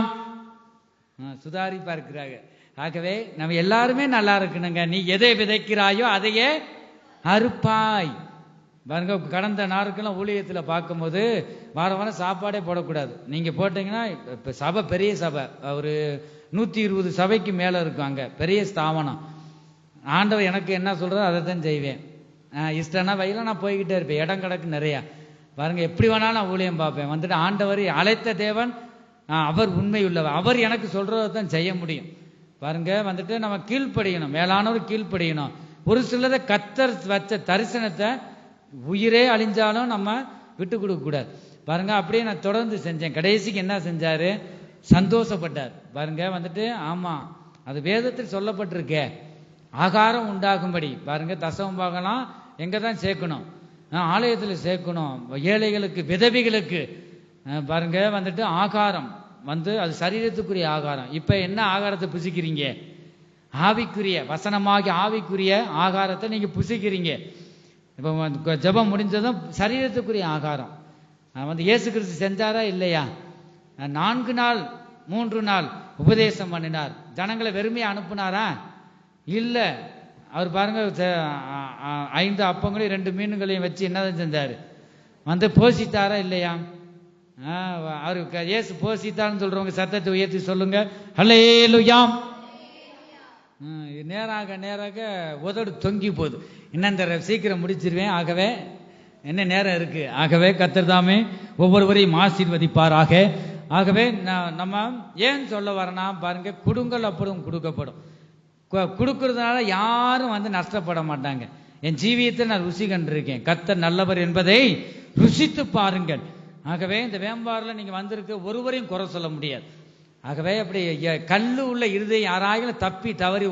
சுதாரி பார்க்கிறாங்க. ஆகவே நம்ம எல்லாருமே நல்லா இருக்கணுங்க. நீ எதை விதைக்கிறாயோ அதையே அறுப்பாய் பாருங்க. கடந்த நாட்கள்லாம் ஊழியத்தில் பார்க்கும்போது வாரம் வாரம் சாப்பாடே போடக்கூடாது. நீங்க போட்டீங்கன்னா இப்ப சபை பெரிய சபை, ஒரு 120 சபைக்கு மேல இருக்கும், அங்க பெரிய ஸ்தாபனம். ஆண்டவர் எனக்கு என்ன சொல்றதோ அதை தான் செய்வேன். இஷ்டம்னா வயல நான் போய்கிட்டே இருப்பேன். இடம் கிடக்கு நிறையா பாருங்க. எப்படி வேணாலும் நான் ஊழியம் பார்ப்பேன். ஆண்டவர் அழைத்த தேவன், அவர் உண்மை உள்ளவர். அவர் எனக்கு சொல்றதை தான் செய்ய முடியும் பாருங்க. நம்ம கீழ்ப்படியணும், மேலானவர் கீழ்ப்படியணும். ஒரு சிலரை கத்தர் வச்ச தரிசனத்தை உயிரே அழிஞ்சாலும் நம்ம விட்டு கொடுக்க கூடாது பாருங்க. அப்படியே நான் தொடர்ந்து செஞ்சேன். கடைசிக்கு என்ன செஞ்சாரு? சந்தோஷப்பட்டார் பாருங்க. ஆமா, அது வேதத்தில் சொல்லப்பட்டிருக்கே, ஆகாரம் உண்டாகும்படி பாருங்க. தசம பாகம்லாம் எங்க தான் சேர்க்கணும்? ஆலயத்தில் சேர்க்கணும். ஏழைகளுக்கு, விதவிகளுக்கு பாருங்க. ஆகாரம் அது சரீரத்துக்குரிய ஆகாரம். இப்ப என்ன ஆகாரத்தை புசிக்கிறீங்க? ஆவிக்குரிய வசனமாகி ஆவிக்குரிய ஆகாரத்தை நீங்க புசிக்கிறீங்க. இப்ப ஜெபம் முடிஞ்சதும் சரீரத்துக்குரிய ஆகாரம் இயேசு கிறிஸ்து செஞ்சாரா இல்லையா? 4 நாள் 3 நாள் உபதேசம் பண்ணினார். ஜனங்களை வெறுமையா அனுப்புனாரா? இல்ல. அவர் பாருங்க 5 அப்பங்களையும் 2 மீன்களையும் வச்சு என்னதான் செஞ்சாரு? போஷித்தாரா இல்லையா? அவருக்கு இயேசு போஷித்தார்னு சொல்றவங்க சத்தத்தை உயர்த்தி சொல்லுங்க, ஹல்லேலூயா. நேராக நேராக உதடு தொங்கி போகுது. இன்னும் சீக்கிரம் முடிச்சிருவேன். ஆகவே என்ன நேரம் இருக்கு. ஆகவே கர்த்தர் தாமே ஒவ்வொருவரையும் ஆசீர்வதிப்பாராக. ஆகவே நம்ம ஏன் சொல்ல வரனா பாருங்க, கொடுங்கள் அப்படும் கொடுக்கப்படும். கொடுக்கறதுனால யாரும் நஷ்டப்பட மாட்டாங்க. என் ஜீவியத்தை நான் ருசி கண்டிருக்கேன். கர்த்தர் நல்லவர் என்பதை ருசித்து பாருங்கள். ஆகவே இந்த வேம்பாரில் நீங்க வந்திருக்க ஒருவரையும் குறை சொல்ல முடியாது. ஆகவே அப்படி கல்லு உள்ள இருதயம் யாராயிலும் தப்பி தவறி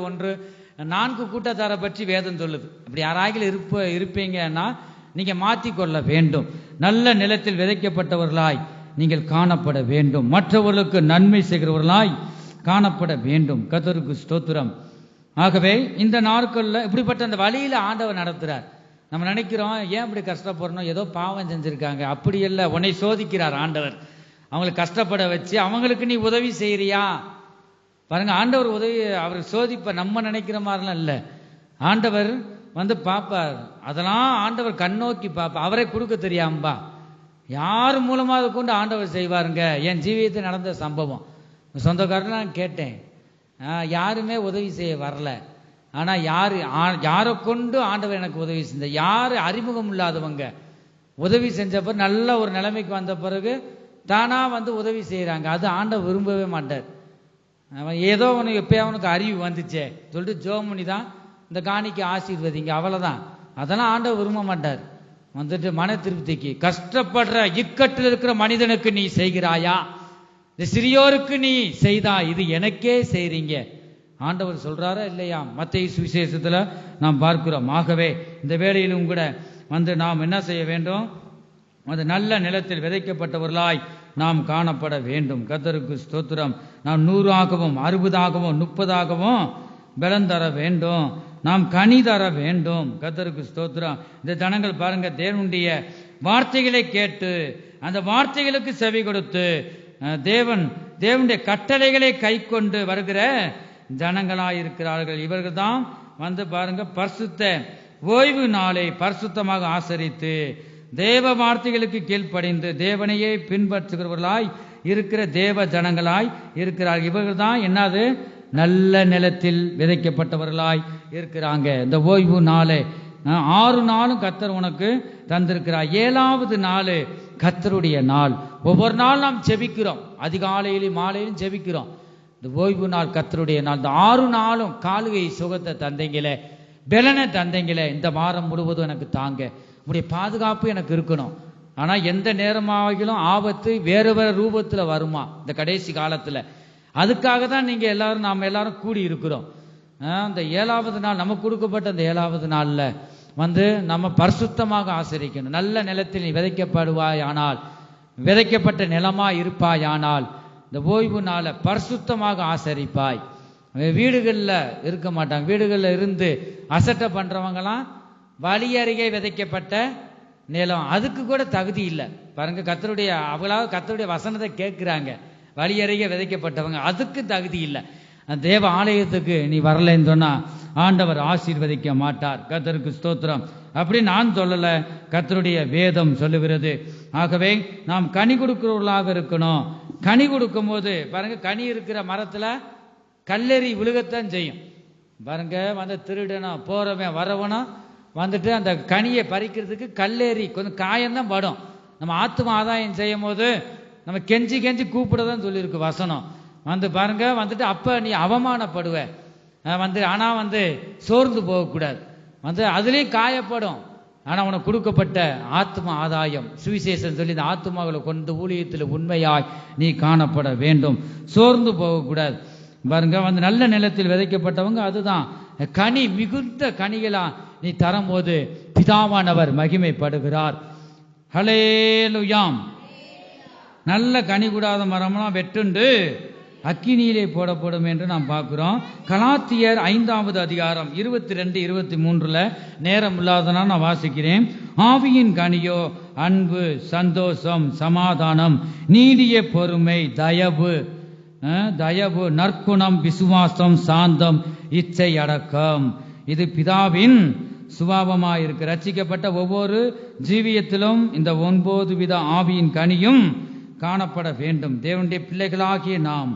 4 கூட்டத்தாரை பற்றி வேதம் சொல்லுது. அப்படி யாராயிலும் இருப்பீங்கன்னா நீங்க மாற்றிக்கொள்ள வேண்டும். நல்ல நிலத்தில் விதைக்கப்பட்டவர்களாய் நீங்கள் காணப்பட வேண்டும். மற்றவர்களுக்கு நன்மை செய்கிறவர்களாய் காணப்பட வேண்டும். கர்த்தருக்கு ஸ்தோத்திரம். ஆகவே இந்த நாட்கள்ல இப்படிப்பட்ட அந்த வழியில ஆண்டவர் நடத்துறார். நம்ம நினைக்கிறோம் ஏன் இப்படி கஷ்டப்படணும், ஏதோ பாவம் செஞ்சிருக்காங்க. அப்படி இல்லை, உன்னை சோதிக்கிறார் ஆண்டவர். அவங்களை கஷ்டப்பட வச்சு அவங்களுக்கு நீ உதவி செய்யறியா பாருங்க. ஆண்டவர் உதவி அவர் சோதிப்ப நம்ம நினைக்கிற மாதிரிலாம் இல்லை. ஆண்டவர் பார்ப்பார். அதெல்லாம் ஆண்டவர் கண்ணோக்கி பார்ப்பார். அவரை கொடுக்க தெரியாம்பா யார் மூலமாக கொண்டு ஆண்டவர் செய்வாருங்க. என் ஜீவியத்தில் நடந்த சம்பவம் சொந்தக்காரன் நான் கேட்டேன். யாருமே உதவி செய்ய வரல. ஆனா யாரை கொண்டு ஆண்டவர் எனக்கு உதவி செஞ்ச, யாரு அறிமுகம் இல்லாதவங்க உதவி செஞ்சப்ப நல்ல ஒரு நிலைமைக்கு வந்த பிறகு தானா உதவி செய்யறாங்க. அது ஆண்டவர் விரும்பவே மாட்டார். ஏதோ உனக்கு எப்பயா அவனுக்கு அறிவு வந்துச்சே சொல்லிட்டு ஜோமணி தான் இந்த காணிக்கு ஆசீர்வதிங்க, அவ்வளவுதான். அதெல்லாம் ஆண்டவர் விரும்ப மாட்டார். மன திருப்திக்கு கஷ்டப்படுற இக்கட்டில் இருக்கிற மனிதனுக்கு நீ செய்கிறாயா? இந்த சிறியோருக்கு நீ செய்தா இது எனக்கே செய்றீங்க ஆண்டவர் சொல்றாரா இல்லையா? மத்தேயு சுவிசேஷத்துல நாம் பார்க்கிறோம். ஆகவே இந்த வேளையிலும் கூட நாம் என்ன செய்ய வேண்டும்? அது நல்ல நிலத்தில் விதைக்கப்பட்டவர்களாய் நாம் காணப்பட வேண்டும். கர்த்தருக்கு ஸ்தோத்திரம். நாம் 100ஆகவும் 60ஆகவும் 30ஆகவும் பலன் தர வேண்டும். நாம் கனி தர வேண்டும். கர்த்தருக்கு ஸ்தோத்திரம். இந்த ஜனங்கள் பாருங்க, தேவனுடைய வார்த்தைகளை கேட்டு அந்த வார்த்தைகளுக்கு செவி கொடுத்து தேவனுடைய கட்டளைகளை கை கொண்டு வருகிற ஜனங்களாயிருக்கிறார்கள். இவர்கள் தான் பாருங்க பரிசுத்த ஓய்வு நாளை பரிசுத்தமாக ஆசரித்து தேவ வார்த்தைகளுக்கு கீழ்ப்படிந்து தேவனையே பின்பற்றுகிறவர்களாய் இருக்கிற தேவ ஜனங்களாய் இருக்கிறார்கள். இவர்கள் தான் என்னது? நல்ல நிலத்தில் விதைக்கப்பட்டவர்களாய் இருக்கிறாங்க. இந்த ஓய்வு நாளை 6 நாளும் கர்த்தர் உனக்கு தந்திருக்கிறார். 7வது நாள் கர்த்தருடைய நாள். ஒவ்வொரு நாள் நாம் ஜெபிக்கிறோம், அதிகாலையிலும் மாலையிலும் ஜெபிக்கிறோம். இந்த ஓய்வு நாள் கர்த்தருடைய நாள். இந்த 6 நாளும் காலுகை சுகத்தை தந்தீங்களே, பலனை தந்தீங்களே, இந்த வாரம் முழுவதும் எனக்கு தாங்க, உங்களுடைய பாதுகாப்பு எனக்கு இருக்கணும். ஆனா எந்த நேரமாகிலும் ஆபத்து வேறு வேறு ரூபத்துல வருமா இந்த கடைசி காலத்துல? அதுக்காக தான் நீங்க எல்லாரும் நாம் எல்லாரும் கூடி இருக்கிறோம். அந்த 7வது நாள் நமக்கு கொடுக்கப்பட்ட அந்த 7வது நாள்ல நம்ம பரிசுத்தமாக ஆசரிக்கணும். நல்ல நிலத்தில் நீ விதைக்கப்படுவாயானால், விதைக்கப்பட்ட நிலமா இருப்பாயானால் இந்த ஓய்வு நாளை பரிசுத்தமாக ஆசரிப்பாய். வீடுகளில் இருக்க மாட்டாங்க. வீடுகளில் இருந்து அசட்டை பண்றவங்கலாம் வழி அருகே விதைக்கப்பட்ட நிலம், அதுக்கு கூட தகுதி இல்லை பாருங்க. அவங்களாவது கர்த்தருடைய வசனத்தை கேட்கிறாங்க. வழி அருகே விதைக்கப்பட்டவங்க அதுக்கு தகுதி இல்லை. தேவ ஆலயத்துக்கு நீ வரலைன்னு சொன்னா ஆண்டவர் ஆசீர்வதிக்க மாட்டார். கர்த்தருக்கு ஸ்தோத்திரம். அப்படி நான் சொல்லல, கர்த்தருடைய வேதம் சொல்லுகிறது. ஆகவே நாம் கனி கொடுக்கிறவர்களாக இருக்கணும். கனி கொடுக்கும் போது பாருங்க, கனி இருக்கிற மரத்துல கல்லெறி விழுகத்தான் செய்யும் பாருங்க. திருடனும் போறவன் வரவனும் அந்த கனியை பறிக்கிறதுக்கு கல்லேறி கொஞ்சம் காயம்தான் படும். நம்ம ஆத்தும ஆதாயம் செய்யும் போது நம்ம கெஞ்சி கெஞ்சி கூப்பிடதான் சொல்லியிருக்கு வசனம். பாருங்க அப்ப நீ அவமானப்படுவ. ஆனா சோர்ந்து போகக்கூடாது. அதுலயும் காயப்படும். ஆனா உனக்கு கொடுக்கப்பட்ட ஆத்ம ஆதாயம் சுவிசேஷம் சொல்லி இந்த ஆத்மாக்களை கொண்டு ஊழியத்தில் உண்மையாய் நீ காணப்பட வேண்டும். சோர்ந்து போகக்கூடாது பாருங்க. நல்ல நிலத்தில் விதைக்கப்பட்டவங்க அதுதான் கனி, மிகுந்த கனிகளா நீ தரும்போது பிதாவானவர் மகிமைப்படுகிறார். ஹல்லேலூயாம். நல்ல கனி கூடாத மரம்லாம் வெட்டுண்டு அக்கினியிலே போடப்படும் என்று நாம் பார்க்கிறோம். கலாத்தியர் 5வது அதிகாரம் 22, 23 நேரம் இல்லாதனால் நான் வாசிக்கிறேன். ஆவியின் கனியோ அன்பு, சந்தோஷம், சமாதானம், நீடிய பொறுமை, தயவு, நற்குணம், விசுவாசம், சாந்தம், இச்சை அடக்கம். இது பிதாவின் சுபாவமாயிருக்கு. ரட்சிக்கப்பட்ட ஒவ்வொரு ஜீவியத்திலும் இந்த 9 வித ஆவியின் கனியும் காணப்பட வேண்டும். தேவனுடைய பிள்ளைகளாகிய நாம்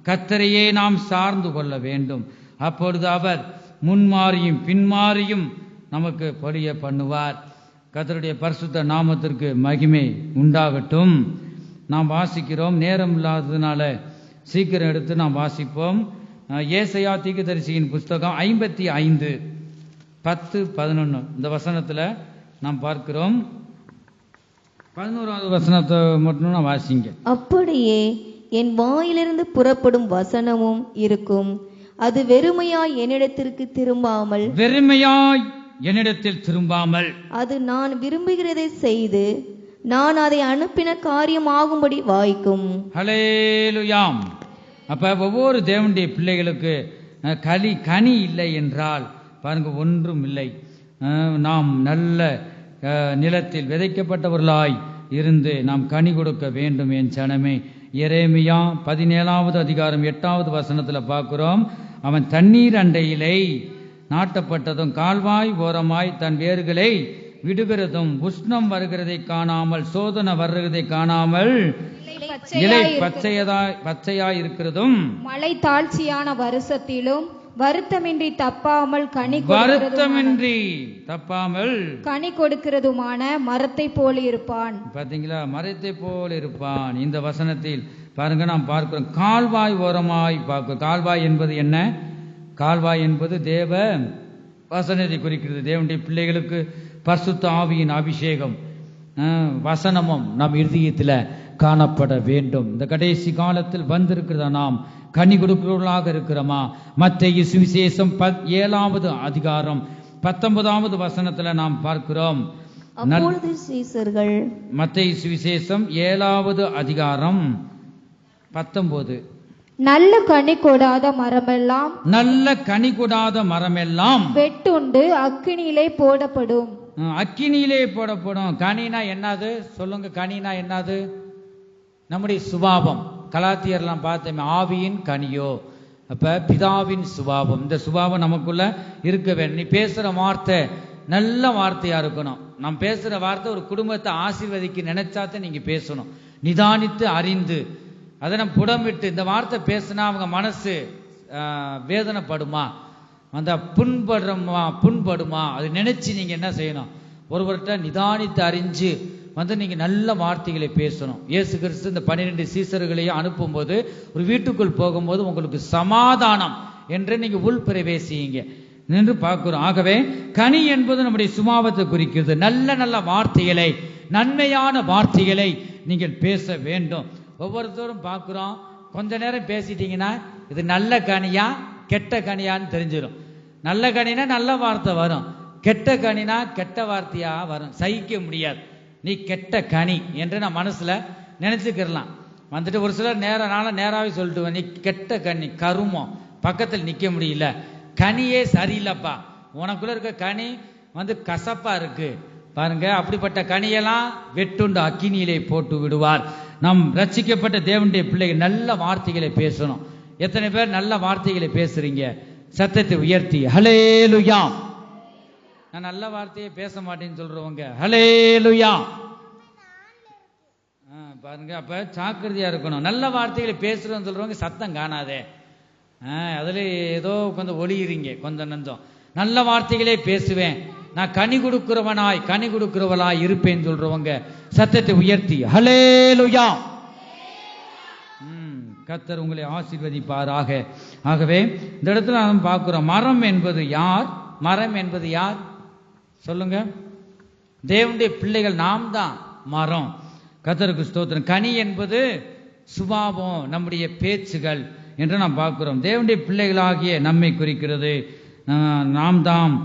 கர்த்தரையே நாம் சார்ந்து கொள்ள வேண்டும். அப்பொழுது அவர் முன்மாறியும் பின்மாறியும் நமக்கு பொழிய பண்ணுவார். கர்த்தருடைய பரிசுத்த நாமத்திற்கு மகிமை உண்டாகட்டும். நாம் வாசிக்கிறோம். நேரம் இல்லாததுனால சீக்கிரம் எடுத்து நாம் வாசிப்போம். ஏசாயா தீர்க்கதரிசியின் புஸ்தகம் 55, 10, 11 இந்த வசனத்துல நாம் பார்க்கிறோம். 11வது வசனத்தை மட்டும் நான் வாசிங்க. அப்படியே என் வாயிலிருந்து புறப்படும் வசனமும் இருக்கும், அது வெறுமையாய் என்னிடத்திற்கு திரும்பாமல், என்னிடத்தில் திரும்பாமல், அது நான் விரும்புகிறதை செய்து நான் அதை அனுப்பின காரியமாகும்படி வாய்க்கும். ஹல்லேலூயாம். அப்ப ஒவ்வொரு தேவனுடைய பிள்ளைகளுக்கு கனி இல்லை என்றால் பாருங்க ஒன்றும் இல்லை. நாம் நல்ல நிலத்தில் விதைக்கப்பட்டவர்களாய் இருந்து நாம் கனி கொடுக்க வேண்டும். என் சனமே, எரேமியா 17வது அதிகாரம் 8வது வசனத்துல பார்க்கிறோம். அவன் தண்ணீர் அண்டையிலே நாட்டப்பட்டதும் கால்வாய் ஓரமாய் தன் வேர்களை விடுகிறதும், உஷ்ணம் வருகிறதை காணாமல், சோதனை வருகிறதை காணாமல், இலை பச்சையாய் இருக்கிறதும், மழை தாழ்ச்சியான வருஷத்திலும் வருத்தமின்றி தப்பாமல் கனி கொடுக்கிறதுமான மரத்தை போல இருப்பான். பாத்தீங்களா? மரத்தை போல இருப்பான். இந்த வசனத்தில் பாருங்க நாம் பார்க்கிறோம். கால்வாய் ஓரமாய் பார்க்கிறோம். கால்வாய் என்பது என்ன? கால்வாய் என்பது தேவ வசனத்தை குறிக்கிறது. தேவனுடைய பிள்ளைகளுக்கு பரிசுத்த ஆவியின் அபிஷேகம் வசனமும் நம் இருதயத்தில் காணப்பட வேண்டும். இந்த கடைசி காலத்தில் வந்திருக்கிறதா நாம் கனி கொடுக்கிறவர்களாக இருக்கிறோமா? மத்தேயு சுவிசேஷம் 7வது அதிகாரம் 19வது வசனத்துல நாம் பார்க்கிறோம். மத்தேயு சுவிசேஷம் 7வது அதிகாரம் 19. நல்ல கனி கொடாத மரமெல்லாம் வெட்டுண்டு அக்கினியிலே போடப்படும். அக்கினியிலே போடப்படும். கனினா என்னது சொல்லுங்க? கனினா என்னது? நம்முடைய சுபாவம். கலாத்தியர்லாம் பார்த்தோமே, ஆவியின் கனியோ. அப்ப பிதாவின் சுபாவம். இந்த சுபாவம் நமக்குள்ள இருக்க வேண்டும். நீ பேசுற வார்த்தை நல்ல வார்த்தையா இருக்கணும். நாம் பேசுற வார்த்தை ஒரு குடும்பத்தை ஆசீர்வதிக்க நினைச்சாதான் நீங்க பேசணும். நிதானித்து அறிந்து அதை நம்ம புடமிட்டு இந்த வார்த்தை பேசினா அவங்க மனசு வேதனைப்படுமா, அந்த புண்படுமா, அது நினைச்சு நீங்க என்ன செய்யணும்? ஒருவர்கிட்ட நிதானித்து அறிஞ்சு நீங்க நல்ல வார்த்தைகளை பேசணும். இயேசு கிறிஸ்து இந்த 12 சீசர்களையும் அனுப்பும்போது ஒரு வீட்டுக்குள் போகும்போது உங்களுக்கு சமாதானம் என்று நீங்க உள் பிரவேசிங்க என்று பார்க்கிறோம். ஆகவே கனி என்பது நம்முடைய சுபாவத்தை குறிக்கிறது. நல்ல நல்ல வார்த்தைகளை, நன்மையான வார்த்தைகளை நீங்கள் பேச வேண்டும். ஒவ்வொருத்தரும் பார்க்கிறோம், கொஞ்ச நேரம் பேசிட்டீங்கன்னா இது நல்ல கனியா கெட்ட கனியான்னு தெரிஞ்சிடும். நல்ல கனினா நல்ல வார்த்தை வரும், கெட்ட கனினா கெட்ட வார்த்தையா வரும். சகிக்க முடியாது. நீ கெட்ட கனி என்று நான் மனசுல நினைச்சுக்கிடலாம். வந்துட்டு ஒரு சிலர் நேராகவே சொல்லிட்டு நீ கெட்ட கனி, கருமம், பக்கத்தில் நிக்க முடியல, கனியே சரியில்லைப்பா, உனக்குள்ள இருக்க கனி கசப்பா இருக்கு பாருங்க. அப்படிப்பட்ட கனியெல்லாம் வெட்டுண்டு அக்கினியிலே போட்டு விடுவார். நாம் ரட்சிக்கப்பட்ட தேவனுடைய பிள்ளைகள் நல்ல வார்த்தைகளை பேசணும். எத்தனை பேர் நல்ல வார்த்தைகளை பேசுறீங்க? சத்தத்தை உயர்த்தி ஹல்லேலூயா. நான் நல்ல வார்த்தையை பேச மாட்டேன்னு சொல்றவங்க ஹல்லேலூயா பாருங்க. அப்ப ஜாக்கிரதையா இருக்கணும். நல்ல வார்த்தைகளை பேசுறோம்னு சொல்றவங்க சத்தம் காணாதே, அதுல ஏதோ கொஞ்சம் ஒளியிறீங்க கொஞ்சம் நஞ்சம். நல்ல வார்த்தைகளே பேசுவேன், நான் கனி கொடுக்கிறவனாய் கனி கொடுக்கிறவளாய் இருப்பேன் சொல்றவங்க சத்தத்தை உயர்த்தி ஹல்லேலூயா. கர்த்தர் உங்களை ஆசீர்வதிப்பாராக. ஆகவே இந்த இடத்துல நாம் பார்க்கிறோம், மரம் என்பது யார்? மரம் என்பது யார் சொல்லுங்க? தேவனுடைய பிள்ளைகள் நாம் தான் மரம். கர்த்தருக்கு ஸ்தோத்திரம். கனி என்பது சுபாவம், நம்முடைய பேச்சுகள் என்று நாம் பார்க்கிறோம். தேவனுடைய பிள்ளைகளாகிய நம்மை குறிக்கிறது. நாம் தாம்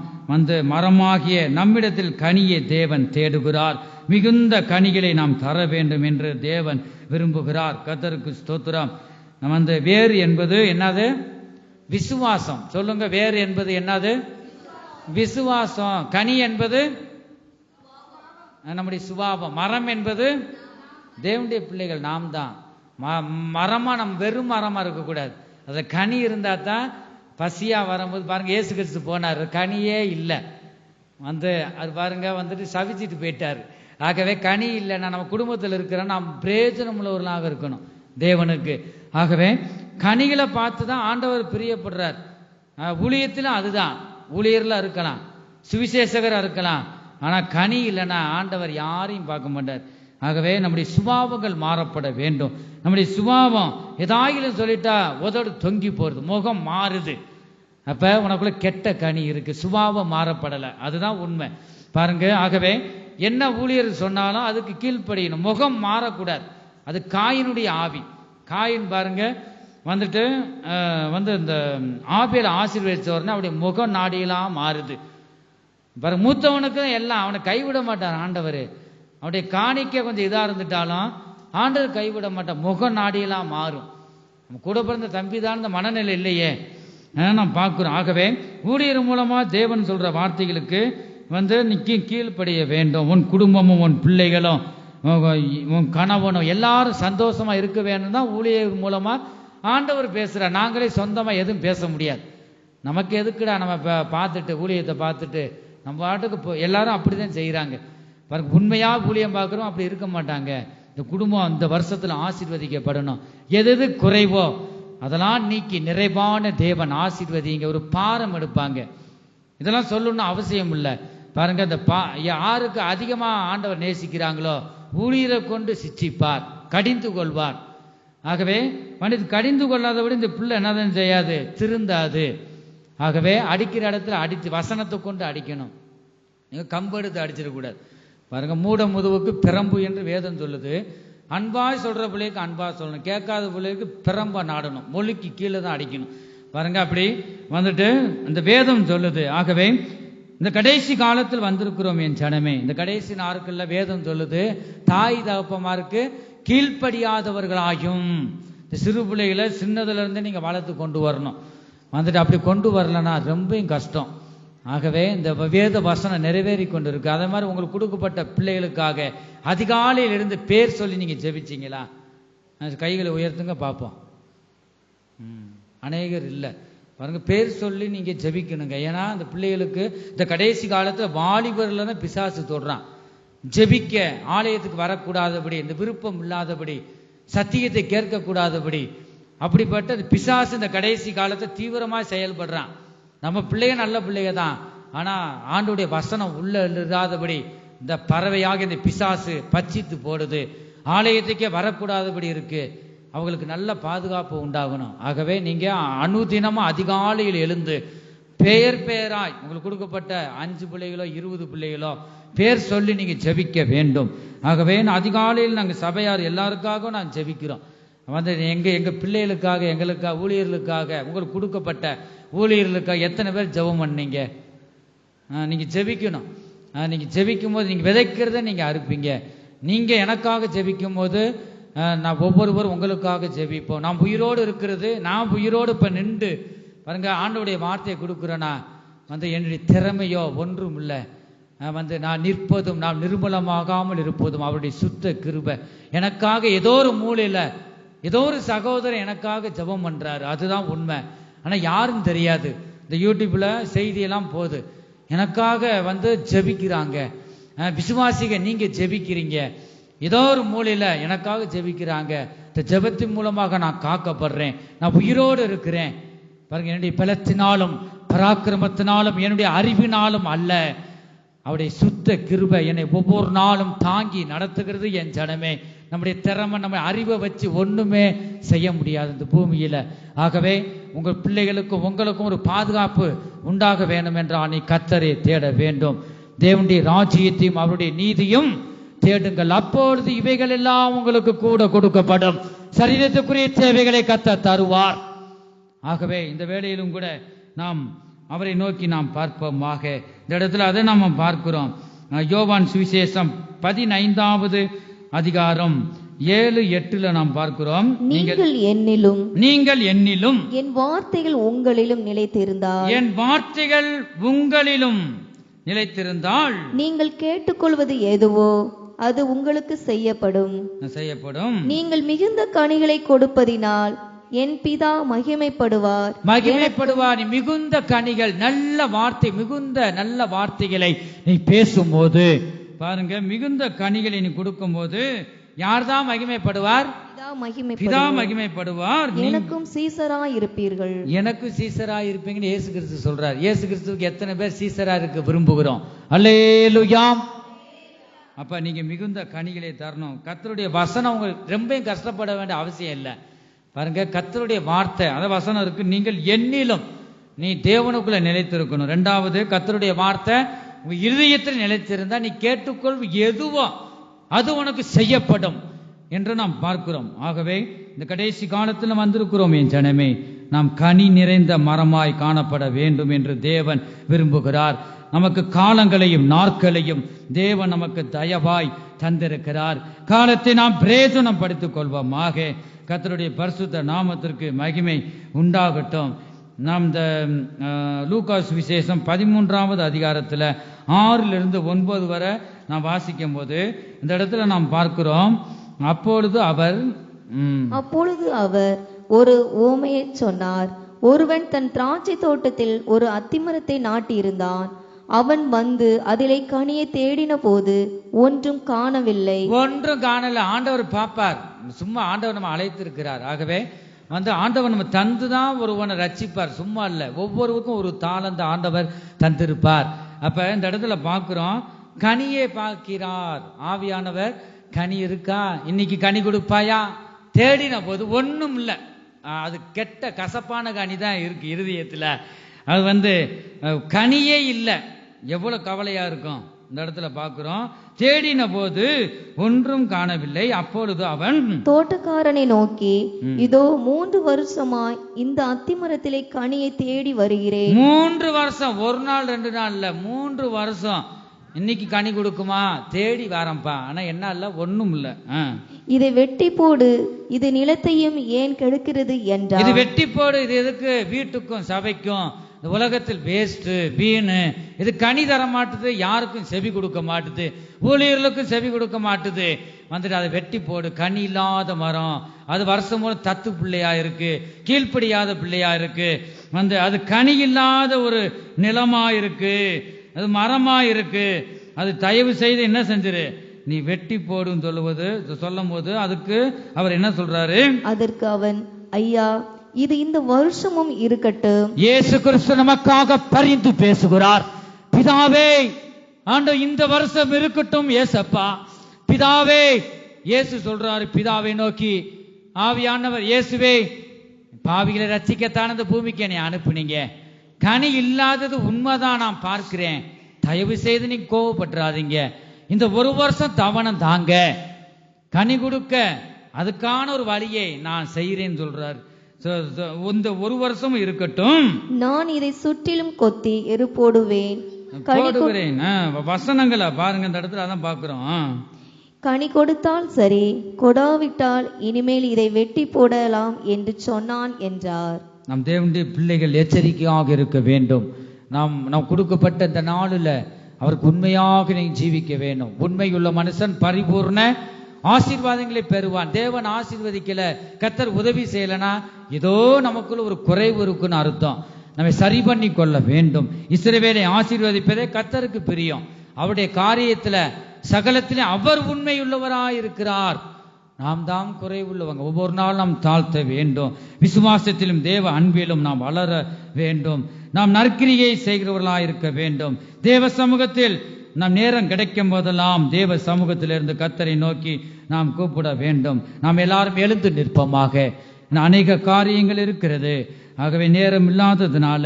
மரமாகிய நம்மிடத்தில் கனியை தேவன் தேடுகிறார். மிகுந்த கனிகளை நாம் தர வேண்டும் என்று தேவன் விரும்புகிறார். கர்த்தருக்கு ஸ்தோத்திரம். வேறு என்பது என்னது? விசுவாசம். சொல்லுங்க, வேறு என்பது என்னது? விசுவாசம். கனி என்பது நம்முடைய சுபாவம். மரம் என்பது தேவனுடைய பிள்ளைகள் நாம் தான். மரமா நம்ம வெறும் மரமா இருக்கக்கூடாது, அதுல கனி இருந்தா தான். பசியா வரும்போது பாருங்க, இயேசு கிறிஸ்து போனாரு, கனியே இல்லை, அது பாருங்க சவிச்சிட்டு போயிட்டாரு. ஆகவே கனி இல்லைன்னா நம்ம குடும்பத்தில் இருக்கிற நாம் பிரயோஜனம் உள்ளவர்களாக இருக்கணும் தேவனுக்கு. ஆகவே கனிகளை பார்த்து தான் ஆண்டவர் பிரியப்படுறார். ஊழியத்திலும் அதுதான், ஊழியர்ல இருக்கலாம், சுவிசேஷகரா இருக்கலாம், ஆனா கனி இல்லைன்னா ஆண்டவர் யாரையும் பார்க்க மாட்டார். ஆகவே நம்முடைய சுபாவங்கள் மாறப்பட வேண்டும். நம்முடைய சுபாவம் ஏதாயிலும் சொல்லிட்டா உதடு தொங்கி போறது, முகம் மாறுது, அப்ப உனக்குள்ள கெட்ட கனி இருக்கு, சுபாவம் மாறப்படலை, அதுதான் உண்மை பாருங்க. ஆகவே என்ன ஊழியர் சொன்னாலும் அதுக்கு கீழ்ப்படியணும், முகம் மாறக்கூடாது. அது காயினுடைய ஆவி. காயின் பாருங்க இந்த ஆவியில ஆசீர்வதிச்சவர்னா அவருடைய முகம் நாடியெல்லாம் மாறுது பாருங்க. மூத்தவனுக்கு எல்லாம் அவனை கைவிட மாட்டார் ஆண்டவர். அவனுடைய காணிக்க கொஞ்சம் இதா இருந்துட்டாலும் ஆண்டவர் கைவிட மாட்டார், முக நாடியெல்லாம் மாறும். நம்ம கூட பிறந்த தம்பி தான் இந்த மனநிலை இல்லையே நாம் பார்க்கிறோம். ஆகவே ஊழியர் மூலமா தேவன் சொல்ற வார்த்தைகளுக்கு நிக்க கீழ்ப்படிய வேண்டும். உன் குடும்பமும் உன் பிள்ளைகளும் உன் கணவனும் எல்லாரும் சந்தோஷமா இருக்க வேண்டும் தான் ஊழியர் மூலமா ஆண்டவர் பேசுறார். நாங்களே சொந்தமா எதுவும் பேச முடியாது. நமக்கு எதுக்குடா நம்ம பார்த்துட்டு ஊழியத்தை பார்த்துட்டு நம்ம பாட்டுக்கு எல்லாரும் அப்படிதான் செய்யறாங்க பாருங்க. உண்மையா ஊழியம் பார்க்கிறோம் அப்படி இருக்க மாட்டாங்க. இந்த குடும்பம் இந்த வருஷத்துல ஆசீர்வதிக்கப்படணும். எது குறைவோ அதெல்லாம் நீக்கி நிறைவான தேவன் ஆசீர்வதிங்க ஒரு பாரம் எடுப்பாங்க. இதெல்லாம் சொல்லணும்னு அவசியம் இல்லை பாருங்க. இந்த யாருக்கு அதிகமா ஆண்டவர் நேசிக்கிறாங்களோ ஊழியரை கொண்டு சிச்சிப்பார், கடிந்து கொள்வார். ஆகவே கடிந்து கொள்ளாதபடி இந்த பிள்ளை என்னதான் செய்யாது, திருந்தாது. ஆகவே அடிக்கிற இடத்துல அடித்து வசனத்தை கொண்டு அடிக்கணும். நீங்க கம்பெடுத்து அடிச்சிடக்கூடாது பாருங்க. மூட முதுவுக்கு பிரம்பு என்று வேதம் சொல்லுது. அன்பாய் சொல்ற பிள்ளைக்கு அன்பா சொல்லணும், கேட்காத பிள்ளைக்கு பிரம்ப நாடணும், மொழிக்கு கீழே தான் அடிக்கணும் பாருங்க. அப்படி இந்த வேதம் சொல்லுது. ஆகவே இந்த கடைசி காலத்தில் வந்திருக்கிறோம் என் ஜனமே. இந்த கடைசி நாட்கள்ல வேதம் சொல்லுது, தாய் தகப்பமாருக்கு கீழ்ப்படியாதவர்களாகும். இந்த சிறு பிள்ளைகளை சின்னதுல இருந்து நீங்க வளர்த்து கொண்டு வரணும். அப்படி கொண்டு வரலன்னா ரொம்ப கஷ்டம். ஆகவே இந்த வேத வசனம் நிறைவேறி கொண்டு இருக்கு. அதே மாதிரி உங்களுக்கு கொடுக்கப்பட்ட பிள்ளைகளுக்காக அதிகாலையில் இருந்து பேர் சொல்லி நீங்க ஜெபிச்சீங்களா? கைகளை உயர்த்துங்க பார்ப்போம். அநேகர் இல்லை பாருங்க. பேர் சொல்லி நீங்க ஜெபிக்கணுங்க. ஏன்னா அந்த பிள்ளைகளுக்கு இந்த கடைசி காலத்துல வாலிபர்ல தான் பிசாசு தொடுறான். ஜெபிக்க ஆலயத்துக்கு வரக்கூடாதபடி, இந்த விருப்பம் இல்லாதபடி, சத்தியத்தை கேட்க கூடாதபடி, அப்படிப்பட்ட பிசாசு இந்த கடைசி காலத்தை தீவிரமா செயல்படுறான். நம்ம பிள்ளைங்க நல்ல பிள்ளைங்க தான், ஆனா ஆண்டுடைய வசனம் உள்ள இல்லாதபடி இந்த பறவையாக இந்த பிசாசு பச்சித்து போடுது. ஆலயத்துக்கே வரக்கூடாதபடி இருக்கு. அவங்களுக்கு நல்ல பாதுகாப்பு உண்டாகணும். ஆகவே நீங்க அனுதினமும் அதிகாலையில் எழுந்து பெயராய் உங்களுக்கு கொடுக்கப்பட்ட 5 பிள்ளைகளோ 20 பிள்ளைகளோ பேர் சொல்லி நீங்க ஜெபிக்க வேண்டும். ஆகவே அதிகாலையில் நாங்கள் சபையார் எல்லாருக்காகவும் நான் ஜெபிக்கிறோம். வந்து எங்கள் பிள்ளைகளுக்காக, எங்களுக்காக, ஊழியர்களுக்காக, உங்களுக்கு கொடுக்கப்பட்ட ஊழியர்களுக்காக எத்தனை பேர் ஜெபம் பண்ணீங்க? நீங்கள் ஜெபிக்கணும். நீங்கள் ஜெபிக்கும் போது நீங்கள் விதைக்கிறத நீங்கள் அறுப்பீங்க. நீங்கள் எனக்காக ஜெபிக்கும் போது நான் ஒவ்வொருவரும் உங்களுக்காக ஜெபிப்போம். நாம் உயிரோடு இருக்கிறது, நான் உயிரோடு இப்போ நின்று பாருங்க ஆண்டவருடைய வார்த்தையை கொடுக்குறேன்னா வந்து என்னுடைய திறமையோ ஒன்றும் இல்லை. வந்து நான் நிற்பதும் நாம் நிர்மூலமாகாமல் இருப்பதும் அவருடைய சுத்த கிருபை. எனக்காக ஏதோ ஒரு மூலையில் ஏதோ ஒரு சகோதரன் எனக்காக ஜெபம் பண்றாரு, அதுதான் உண்மை. ஆனால் யாரும் தெரியாது. இந்த யூடியூப்ல செய்தியெல்லாம் போகுது, எனக்காக வந்து ஜெபிக்கிறாங்க விசுவாசிக, நீங்க ஜெபிக்கிறீங்க, ஏதோ ஒரு மூலையில எனக்காக ஜெபிக்கிறாங்க. இந்த ஜெபத்தின் மூலமாக நான் காக்கப்படுறேன், நான் உயிரோடு இருக்கிறேன். பாருங்க, என்னுடைய பலத்தினாலும் பராக்கிரமத்தினாலும் என்னுடைய அறிவினாலும் அல்ல, அவருடைய சுத்த கிருபை என்னை ஒவ்வொரு நாளும் தாங்கி நடத்துகிறது. என் ஜனமே, நம்முடைய திறமை நம்ம அறிவை வச்சு ஒண்ணுமே செய்ய முடியாது இந்த பூமியில. ஆகவே உங்கள் பிள்ளைகளுக்கும் உங்களுக்கும் ஒரு பாதுகாப்பு உண்டாக வேண்டும் என்றால் நீ கர்த்தரை தேட வேண்டும். தேவனுடைய ராஜ்யத்தையும் அவருடைய நீதியும் தேடுங்கள், அப்பொழுது இவைகள் எல்லாம் உங்களுக்கு கூட கொடுக்கப்படும். சரீரத்துக்குரிய தேவைகளை கர்த்தர் தருவார். ஆகவே இந்த வேளையிலும் கூட நாம் அவரை நோக்கி நாம் பார்ப்போமாக. இந்த இடத்துல அதை நாம் பார்க்கிறோம். யோவான் சுவிசேஷம் 15வது அதிகாரம் 7-8 நாம் பார்க்கிறோம். நீங்கள் என்னிலும் என் வார்த்தைகள் உங்களிலும் நிலைத்திருந்தால், என் வார்த்தைகள் உங்களிலும் நிலைத்திருந்தால் நீங்கள் கேட்டுக்கொள்வது எதுவோ அது உங்களுக்கு செய்யப்படும். நீங்கள் மிகுந்த கனிகளை கொடுப்பதினால் என் பிதா மகிமைப்படுவார். மிகுந்த கனிகள், நல்ல வார்த்தை, மிகுந்த நல்ல வார்த்தைகளை நீ பேசும்போது பாருங்க, மிகுந்த கனிகளை நீ கொடுக்கும் போது யார்தான் மகிமைப்படுவார்? பிதா மகிமைப்படுவார். எனக்கும் சீசராய் இருப்பீர்கள். எனக்கும் சீசராய் இருப்பீங்கன்னு இயேசு கிறிஸ்து சொல்றார். இயேசு கிறிஸ்துவுக்கு எத்தனை பேர் சீசரா இருக்க விரும்புகிறோம்? அல்லேலூயா. அப்ப நீங்க மிகுந்த கனிகளை தரணும். கர்த்தருடைய வசனம் உங்களுக்கு ரொம்ப கஷ்டப்பட வேண்டிய அவசியம் இல்லை. பாருங்க, கர்த்தருடைய வார்த்தை, அந்த வசனம் இருக்கு. நீங்கள் என்னிலும், நீ தேவனுக்குள்ள நிலைத்திருக்கணும். 2வது, கர்த்தருடைய வார்த்தை உங்க இருதயத்தில் நிலைத்திருந்தா நீ கேட்டுக்கொள் எதுவோ அது உனக்கு செய்யப்படும் என்று நாம் பார்க்கிறோம். ஆகவே இந்த கடைசி காலத்தில் வந்திருக்கிறோம் என் ஜனமே, நாம் கனி நிறைந்த மரமாய் காணப்பட வேண்டும் என்று தேவன் விரும்புகிறார். நமக்கு காலங்களையும் நாட்களையும் தேவன் நமக்கு தயவாய் தந்திருக்கிறார். காலத்தை நாம் பிரயோஜனம் படுத்திக் கொள்வோமாக. கர்த்தருடைய பரிசுத்த நாமத்திற்கு மகிமை உண்டாகட்டும். நாம் இந்த லூக்கா சுவிசேஷம் 13வது அதிகாரத்தில் 6-9 வரை நாம் வாசிக்கும் போது இந்த இடத்துல நாம் பார்க்கிறோம். அப்பொழுது அவர் ஒரு உவமையை சொன்னார். ஒருவன் தன் திராட்சை தோட்டத்தில் ஒரு அத்திமரத்தை நாட்டியிருந்தான். அவன் வந்து அதிலே கனியை தேடின போது ஒன்றும் காணவில்லை. ஆண்டவர் பார்ப்பார். சும்மா ஆண்டவர் நம்ம அழைத்திருக்கிறார். ஆகவே வந்து ஆண்டவர் நம்ம தந்துதான் ஒருவனை ரட்சிப்பார், சும்மா இல்ல. ஒவ்வொருவருக்கும் ஒரு தாளந்த ஆண்டவர் தந்திருப்பார். அப்ப இந்த இடத்துல பார்க்கிறோம், கனியை பார்க்கிறார் ஆவியானவர். கனி இருக்கா, இன்னைக்கு கனி கொடுப்பாயா? தேடின போது ஒன்றும் இல்லை. அது கெட்ட கசப்பான கனி தான் இருக்கு இருதயத்துல. அது வந்து கனியே இல்லை. எவ்வளவு கவலையா இருக்கும். இந்த இடத்துல பார்க்கிறோம், தேடின போது ஒன்றும் காணவில்லை. அப்பொழுது அவன் தோட்டக்காரனை நோக்கி, இதோ 3 வருஷமாய் இந்த அத்திமரத்திலே கனியை தேடி வருகிறேன். 3 வருஷம், ஒரு நாள் 2 நாள் இல்ல, 3 வருஷம். இன்னைக்கு கனி கொடுக்குமா? தேடி வரம்பா. ஆனா என்ன இல்ல, ஒண்ணும் இல்ல. இதை வெட்டி போடு, இது நிலத்தையும் ஏன் கெடுக்கிறது என்றார். இது வெட்டி போடு, இது எதுக்கு? வீட்டுக்கும் சபைக்கும், இந்த உலகத்தில் வேஸ்ட் வீணு. இது கனி தர மாட்டுது, யாருக்கும் செவி கொடுக்க மாட்டுது, ஊழியர்களுக்கும் செவி கொடுக்க மாட்டுது. வந்துட்டு அதை வெட்டி போடு. கனி இல்லாத மரம், அது வருஷம் மூலம் தத்து பிள்ளையா இருக்கு, கீழ்ப்படியாத பிள்ளையா இருக்கு. வந்து அது கனி இல்லாத ஒரு நிலமா இருக்கு, அது மரமா இருக்கு. அது தயவு செய்து என்ன செஞ்சிரு, நீ வெட்டி போடும் சொல்லும் போது அதுக்கு அவர் என்ன சொல்றாரு? அதற்கு அவன், ஐயா, இது இந்த வருஷமும் இருக்கட்டும். இயேசு கிறிஸ்து நமக்காக பரிந்து பேசுகிறார். பிதாவே, ஆண்டவர் இந்த வருஷம் இருக்கட்டும் ஏசப்பா. பிதாவே, இயேசு சொல்றாரு பிதாவை நோக்கி. ஆவியானவர், இயேசுவே, பாவிகளை ரட்சிக்கத்தான் இந்த பூமிக்கு என்னை அனுப்புனீங்க. கனி இல்லாதது உண்மைதான், நான் பார்க்கிறேன். தயவு செய்து நீங்க கோவப்பட்டுறாதீங்க. இந்த 1 வருஷம் தவணம் தாங்க. கனி கொடுக்க அதுக்கான ஒரு வழியை நான் செய்கிறேன்னு சொல்றார். இந்த ஒரு வருஷம் இருக்கட்டும், நான் இதை சுற்றிலும் கொத்தி எரு போடுவேன். போடுகிறேன். வசனங்களை பாருங்க, இந்த இடத்துல அதான் பாக்குறோம். கனி கொடுத்தால் சரி, கொடாவிட்டால் இனிமேல் இதை வெட்டி போடலாம் என்று சொன்னான் என்றார். நம் தேவனுடைய பிள்ளைகள் எச்சரிக்கையாக இருக்க வேண்டும். நாம் கொடுக்கப்பட்ட இந்த நாளில் அவருக்கு உண்மையாக நீ ஜீவிக்க வேண்டும். உண்மையுள்ள மனுஷன் பரிபூர்ண ஆசீர்வாதங்களை பெறுவான். தேவன் ஆசீர்வதிக்கல, கர்த்தர் உதவி செய்யலனா ஏதோ நமக்குள்ள ஒரு குறைவு இருக்குன்னு அர்த்தம். நம்மை சரி பண்ணி கொள்ள வேண்டும். இஸ்ரவேலை ஆசீர்வதிப்பதே கர்த்தருக்கு பிரியம். அவருடைய காரியத்துல சகலத்திலே அவர் உண்மையுள்ளவராய் இருக்கிறார். நாம் தான் குறைவுள்ளவங்க. ஒவ்வொரு நாள் நாம் தாழ்த்த வேண்டும். விசுவாசத்திலும் தேவ அன்பிலும் நாம் வளர வேண்டும். நாம் நற்கிரியை செய்கிறவர்களாய் இருக்க வேண்டும். தேவ சமூகத்தில் நாம் நேரம் கிடைக்கும் போதெல்லாம் தேவ சமூகத்திலிருந்து கர்த்தரை நோக்கி நாம் கூப்பிட வேண்டும். நாம் எல்லாரும் எழுந்து நிற்போமாக. அநேக காரியங்கள் இருக்கிறது. ஆகவே நேரம் இல்லாததுனால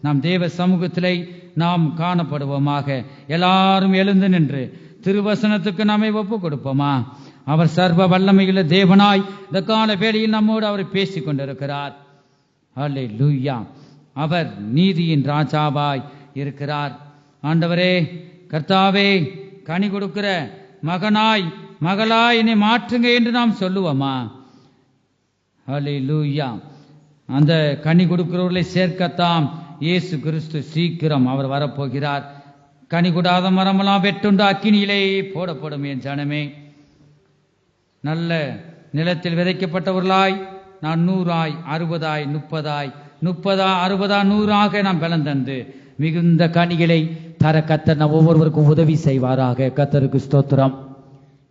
நாம் தேவ சமூகத்திலே நாம் காணப்படுவோமாக. எல்லாரும் எழுந்து நின்று திருவசனத்துக்கு நாமே ஒப்பு கொடுப்போமா? அவர் சர்வ வல்லமையுள்ள தேவனாய் இந்த கால வேளையில் நம்மோடு அவர் பேசிக் கொண்டிருக்கிறார். அல்லேலூயா. அவர் நீதியின் ராஜாவாய் இருக்கிறார். ஆண்டவரே, கர்த்தாவே, கனி கொடுக்கிற மகனாய் மகளாய் என்னை மாற்றுங்க என்று நாம் சொல்லுவோமா? அல்லேலூயா. அந்த கனி கொடுக்கிறவர்களை சேர்க்கத்தான் இயேசு கிறிஸ்து சீக்கிரம் அவர் வரப்போகிறார். கனி கொடாத மரமெல்லாம் வெட்டுண்டு அக்கினியிலே போடப்படும். என் ஜனமே, நல்ல நிலத்தில் விதைக்கப்பட்டவர்களாய் நான் 100 60 30 60 100 நாம் பலன் தந்து மிகுந்த கனிகளை தர கர்த்தர் நம் ஒவ்வொருவருக்கும் உதவி செய்வாராக. கர்த்தருக்கு ஸ்தோத்திரம்.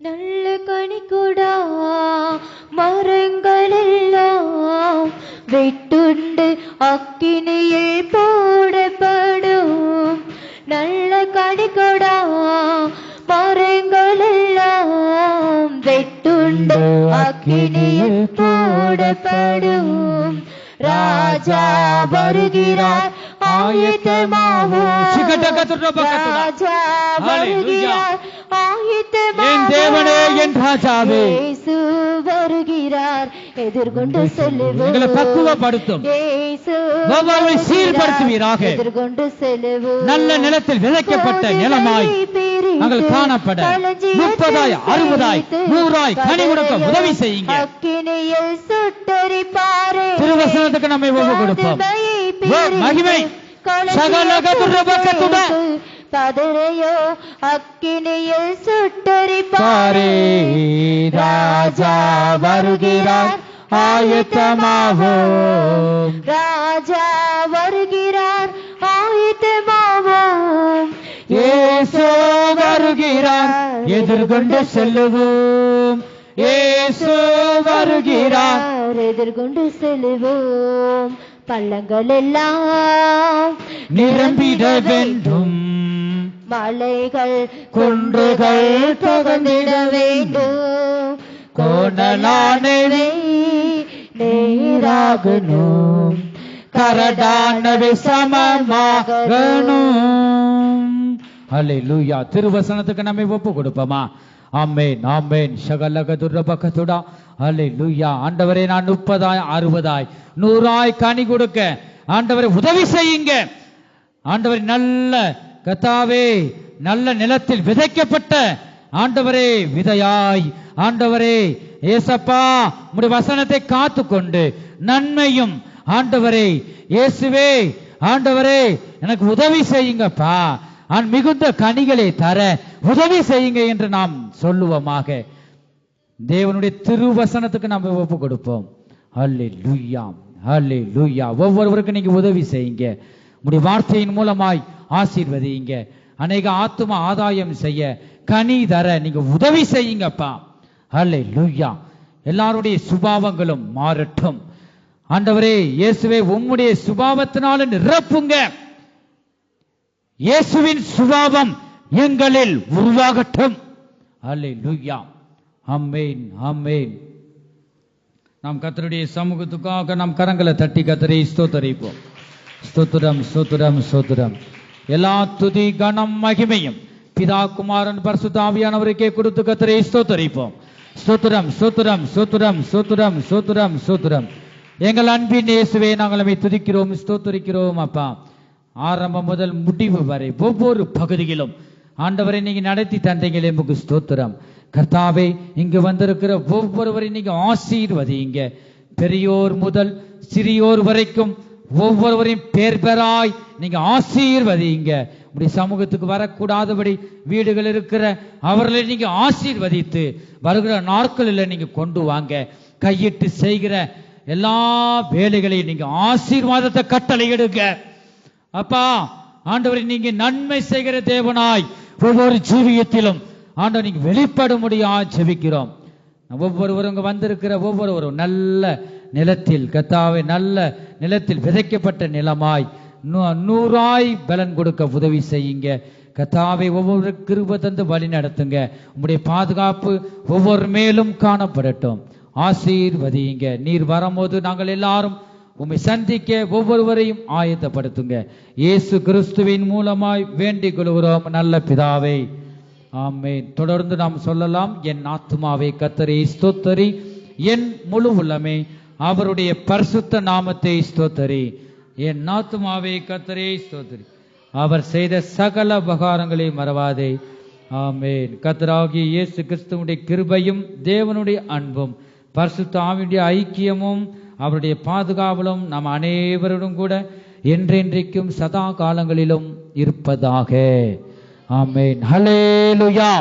நல்ல கனி கொடா மரங்கள் எல்லாம் வெட்டுண்டு அக்கினியில் போடப்படும். நல்ல கனி கொடா மரங்கள் எல்லாம் வெட்டுண்டு அக்கினியில் போடப்படும். ராஜா வருகிறார், ஆயத்தமாவோம். ராஜா வருகிறார், ஆயத்தமாவோம். தேவனே, என் ராஜாவே, இயேசு வருகிறார், எதிர்கொண்டு செல்லுவோம். எங்களை பக்குவப்படுத்தும், ஒவ்வொருவரை சீர்படுத்துவீராக. எதிர்கொண்டு செல்லுவோம். நல்ல நிலத்தில் விதைக்கப்பட்ட நிலமாய் நாங்கள் காணப்பட 30 60 100 கனி கொடுக்க உதவி செய்யுங்க. அக்கினியில் சுட்டெரிப்பாரே. திருவசனத்துக்கு நம்மை ஒப்பு கொடுப்போம். மகிமை சகல கதுரபக்கத்துடன் பதரையோ அக்கினியில் சுட்டெரிப்பாரே. ராஜா வருகிறார், ஆயத்தமாவோம். ராஜா வருகிறார், ஆயத்தமாவோம். இயேசு வருகிறார், எதிர்கொண்டு செல்லுவோம். இயேசு வருகிறார், எதிர்கொண்டு செல்லுவோம். பள்ளங்கள் எல்லாம் நிரம்பிட வேண்டும். மலைகள் குன்றுகள் புகழ்ந்திட வேண்டும். கோணலானவை நேராகணும், கரடானவை சமமாகணும். அல்லேலூயா. திருவசனத்துக்கு நம்மை ஒப்பு கொடுப்போமா? ஆமென் ஆமென். சகலக துர்பகத்துடா. அல்லேலூயா. ஆண்டவரே, நான் 30 60 100 கனி கொடுக்க ஆண்டவரை உதவி செய்யுங்க. ஆண்டவரே, நல்ல கர்த்தாவே, நல்ல நிலத்தில் விதைக்கப்பட்ட ஆண்டவரே விதையாய், ஆண்டவரே ஏசப்பா, உம்முடைய வசனத்தை காத்துக்கொண்டு நன்மையும் ஆண்டவரே இயேசுவே, ஆண்டவரே எனக்கு உதவி செய்யுங்கப்பா, மிகுந்த கனிகளை தர உதவி செய்யுங்க என்று நாம் சொல்லுவோமாக. தேவனுடைய திருவசனத்துக்கு நாம் ஒப்பு கொடுப்போம். அல்லேலூயா அல்லேலூயா. ஒவ்வொருவருக்கும் நீங்க உதவி செய்யுங்க. உங்களுடைய வார்த்தையின் மூலமாய் ஆசீர்வதிங்க. அநேக ஆத்தும ஆதாயம் செய்ய கனி தர நீங்க உதவி செய்யுங்கப்பா. அல்லேலூயா. எல்லாருடைய சுபாவங்களும் மாறட்டும். ஆண்டவரே இயேசுவே, உம்முடைய சுபாவத்தினால நிரப்புங்க. இயேசுவின் சுபாவம் எங்களில் உருவாகட்டும். அல்லேலூயா. ஆமென் ஆமென். நாம் கர்த்தருடைய சமூகத்துக்காக நாம் கரங்களை தட்டி கர்த்தரை ஸ்தோத்தரிப்போம். ஸ்தோத்திரம் ஸ்தோத்திரம் ஸ்தோத்திரம். எல்லா துதி கனம் மகிமையும் பிதா குமாரன் பரிசுத்த ஆவியானவருக்கே கொடுத்து கர்த்தரை ஸ்தோத்தரிப்போம். ஸ்தோத்திரம், ஸ்தோத்திரம், ஸ்தோத்திரம், ஸ்தோத்திரம், ஸ்தோத்திரம், ஸ்தோத்திரம். எங்கள் அன்பின் இயேசுவே, நாங்கள் நம்மை துதிக்கிறோம், ஸ்தோத்திரிக்கிறோம் அப்பா. ஆரம்பம் முதல் முடிவு வரை ஒவ்வொரு பகுதியிலும் ஆண்டவரை நீங்க நடத்தி தந்தீங்களே, உமக்கு ஸ்தோத்திரம். கர்த்தாவே, இங்கு வந்திருக்கிற ஒவ்வொருவரையும் நீங்க ஆசீர்வதிங்க. பெரியோர் முதல் சிறியோர் வரைக்கும் ஒவ்வொருவரையும் பேர் பேராய் நீங்க ஆசீர்வதிங்க. உடைய சமூகத்துக்கு வரக்கூடாதபடி வீடுகள் இருக்கிற அவர்களை நீங்க ஆசீர்வதித்து வருகிற நாட்களில் நீங்க கொண்டு வாங்க. கையிட்டு செய்கிற எல்லா வேலைகளையும் நீங்க ஆசீர்வாதத்தை கட்டளையிடுங்க அப்பா. ஆண்டவரை நீங்க நன்மை செய்கிற தேவனாய் ஒவ்வொரு ஜீவியத்திலும் ஆண்டவர் நீங்க வெளிப்பட முடியாது ஜெபிக்கிறோம். ஒவ்வொருவரும் இங்க வந்திருக்கிற ஒவ்வொருவரும் நல்ல நிலத்தில், கர்த்தாவே, நல்ல நிலத்தில் விதைக்கப்பட்ட நிலமாய் 100 பலன் கொடுக்க உதவி செய்யுங்க கர்த்தாவே. ஒவ்வொரு கிருபை தந்து வழி நடத்துங்க. உங்களுடைய பாதுகாப்பு ஒவ்வொரு மேலும் காணப்படட்டும். ஆசீர்வதிங்க. நீர் வரும்போது நாங்கள் எல்லாரும் உம்மை சந்திக்க ஒவ்வொருவரையும் ஆயத்தப்படுத்துங்க. இயேசு கிறிஸ்துவின் மூலமாய் வேண்டிக் கொள்கிறோம் நல்ல பிதாவே, ஆமென். தொடர்ந்து நாம் சொல்லலாம், என் ஆத்துமாவே கர்த்தரை ஸ்தோத்தரி, என் முழு உள்ளமே அவருடைய பரிசுத்த நாமத்தை ஸ்தோத்தரி. என் ஆத்துமாவே கர்த்தரை ஸ்தோத்தரி, அவர் செய்த சகல உபகாரங்களை மறவாதே. ஆமென். கர்த்தராகிய இயேசு கிறிஸ்துவுடைய கிருபையும் தேவனுடைய அன்பும் பரிசுத்த ஆவியுடைய ஐக்கியமும் அவருடைய பாதுகாவலும் நம் அனைவருடன் கூட என்றென்றைக்கும் சதா காலங்களிலும் இருப்பதாக. ஆமென். ஹல்லேலூயா.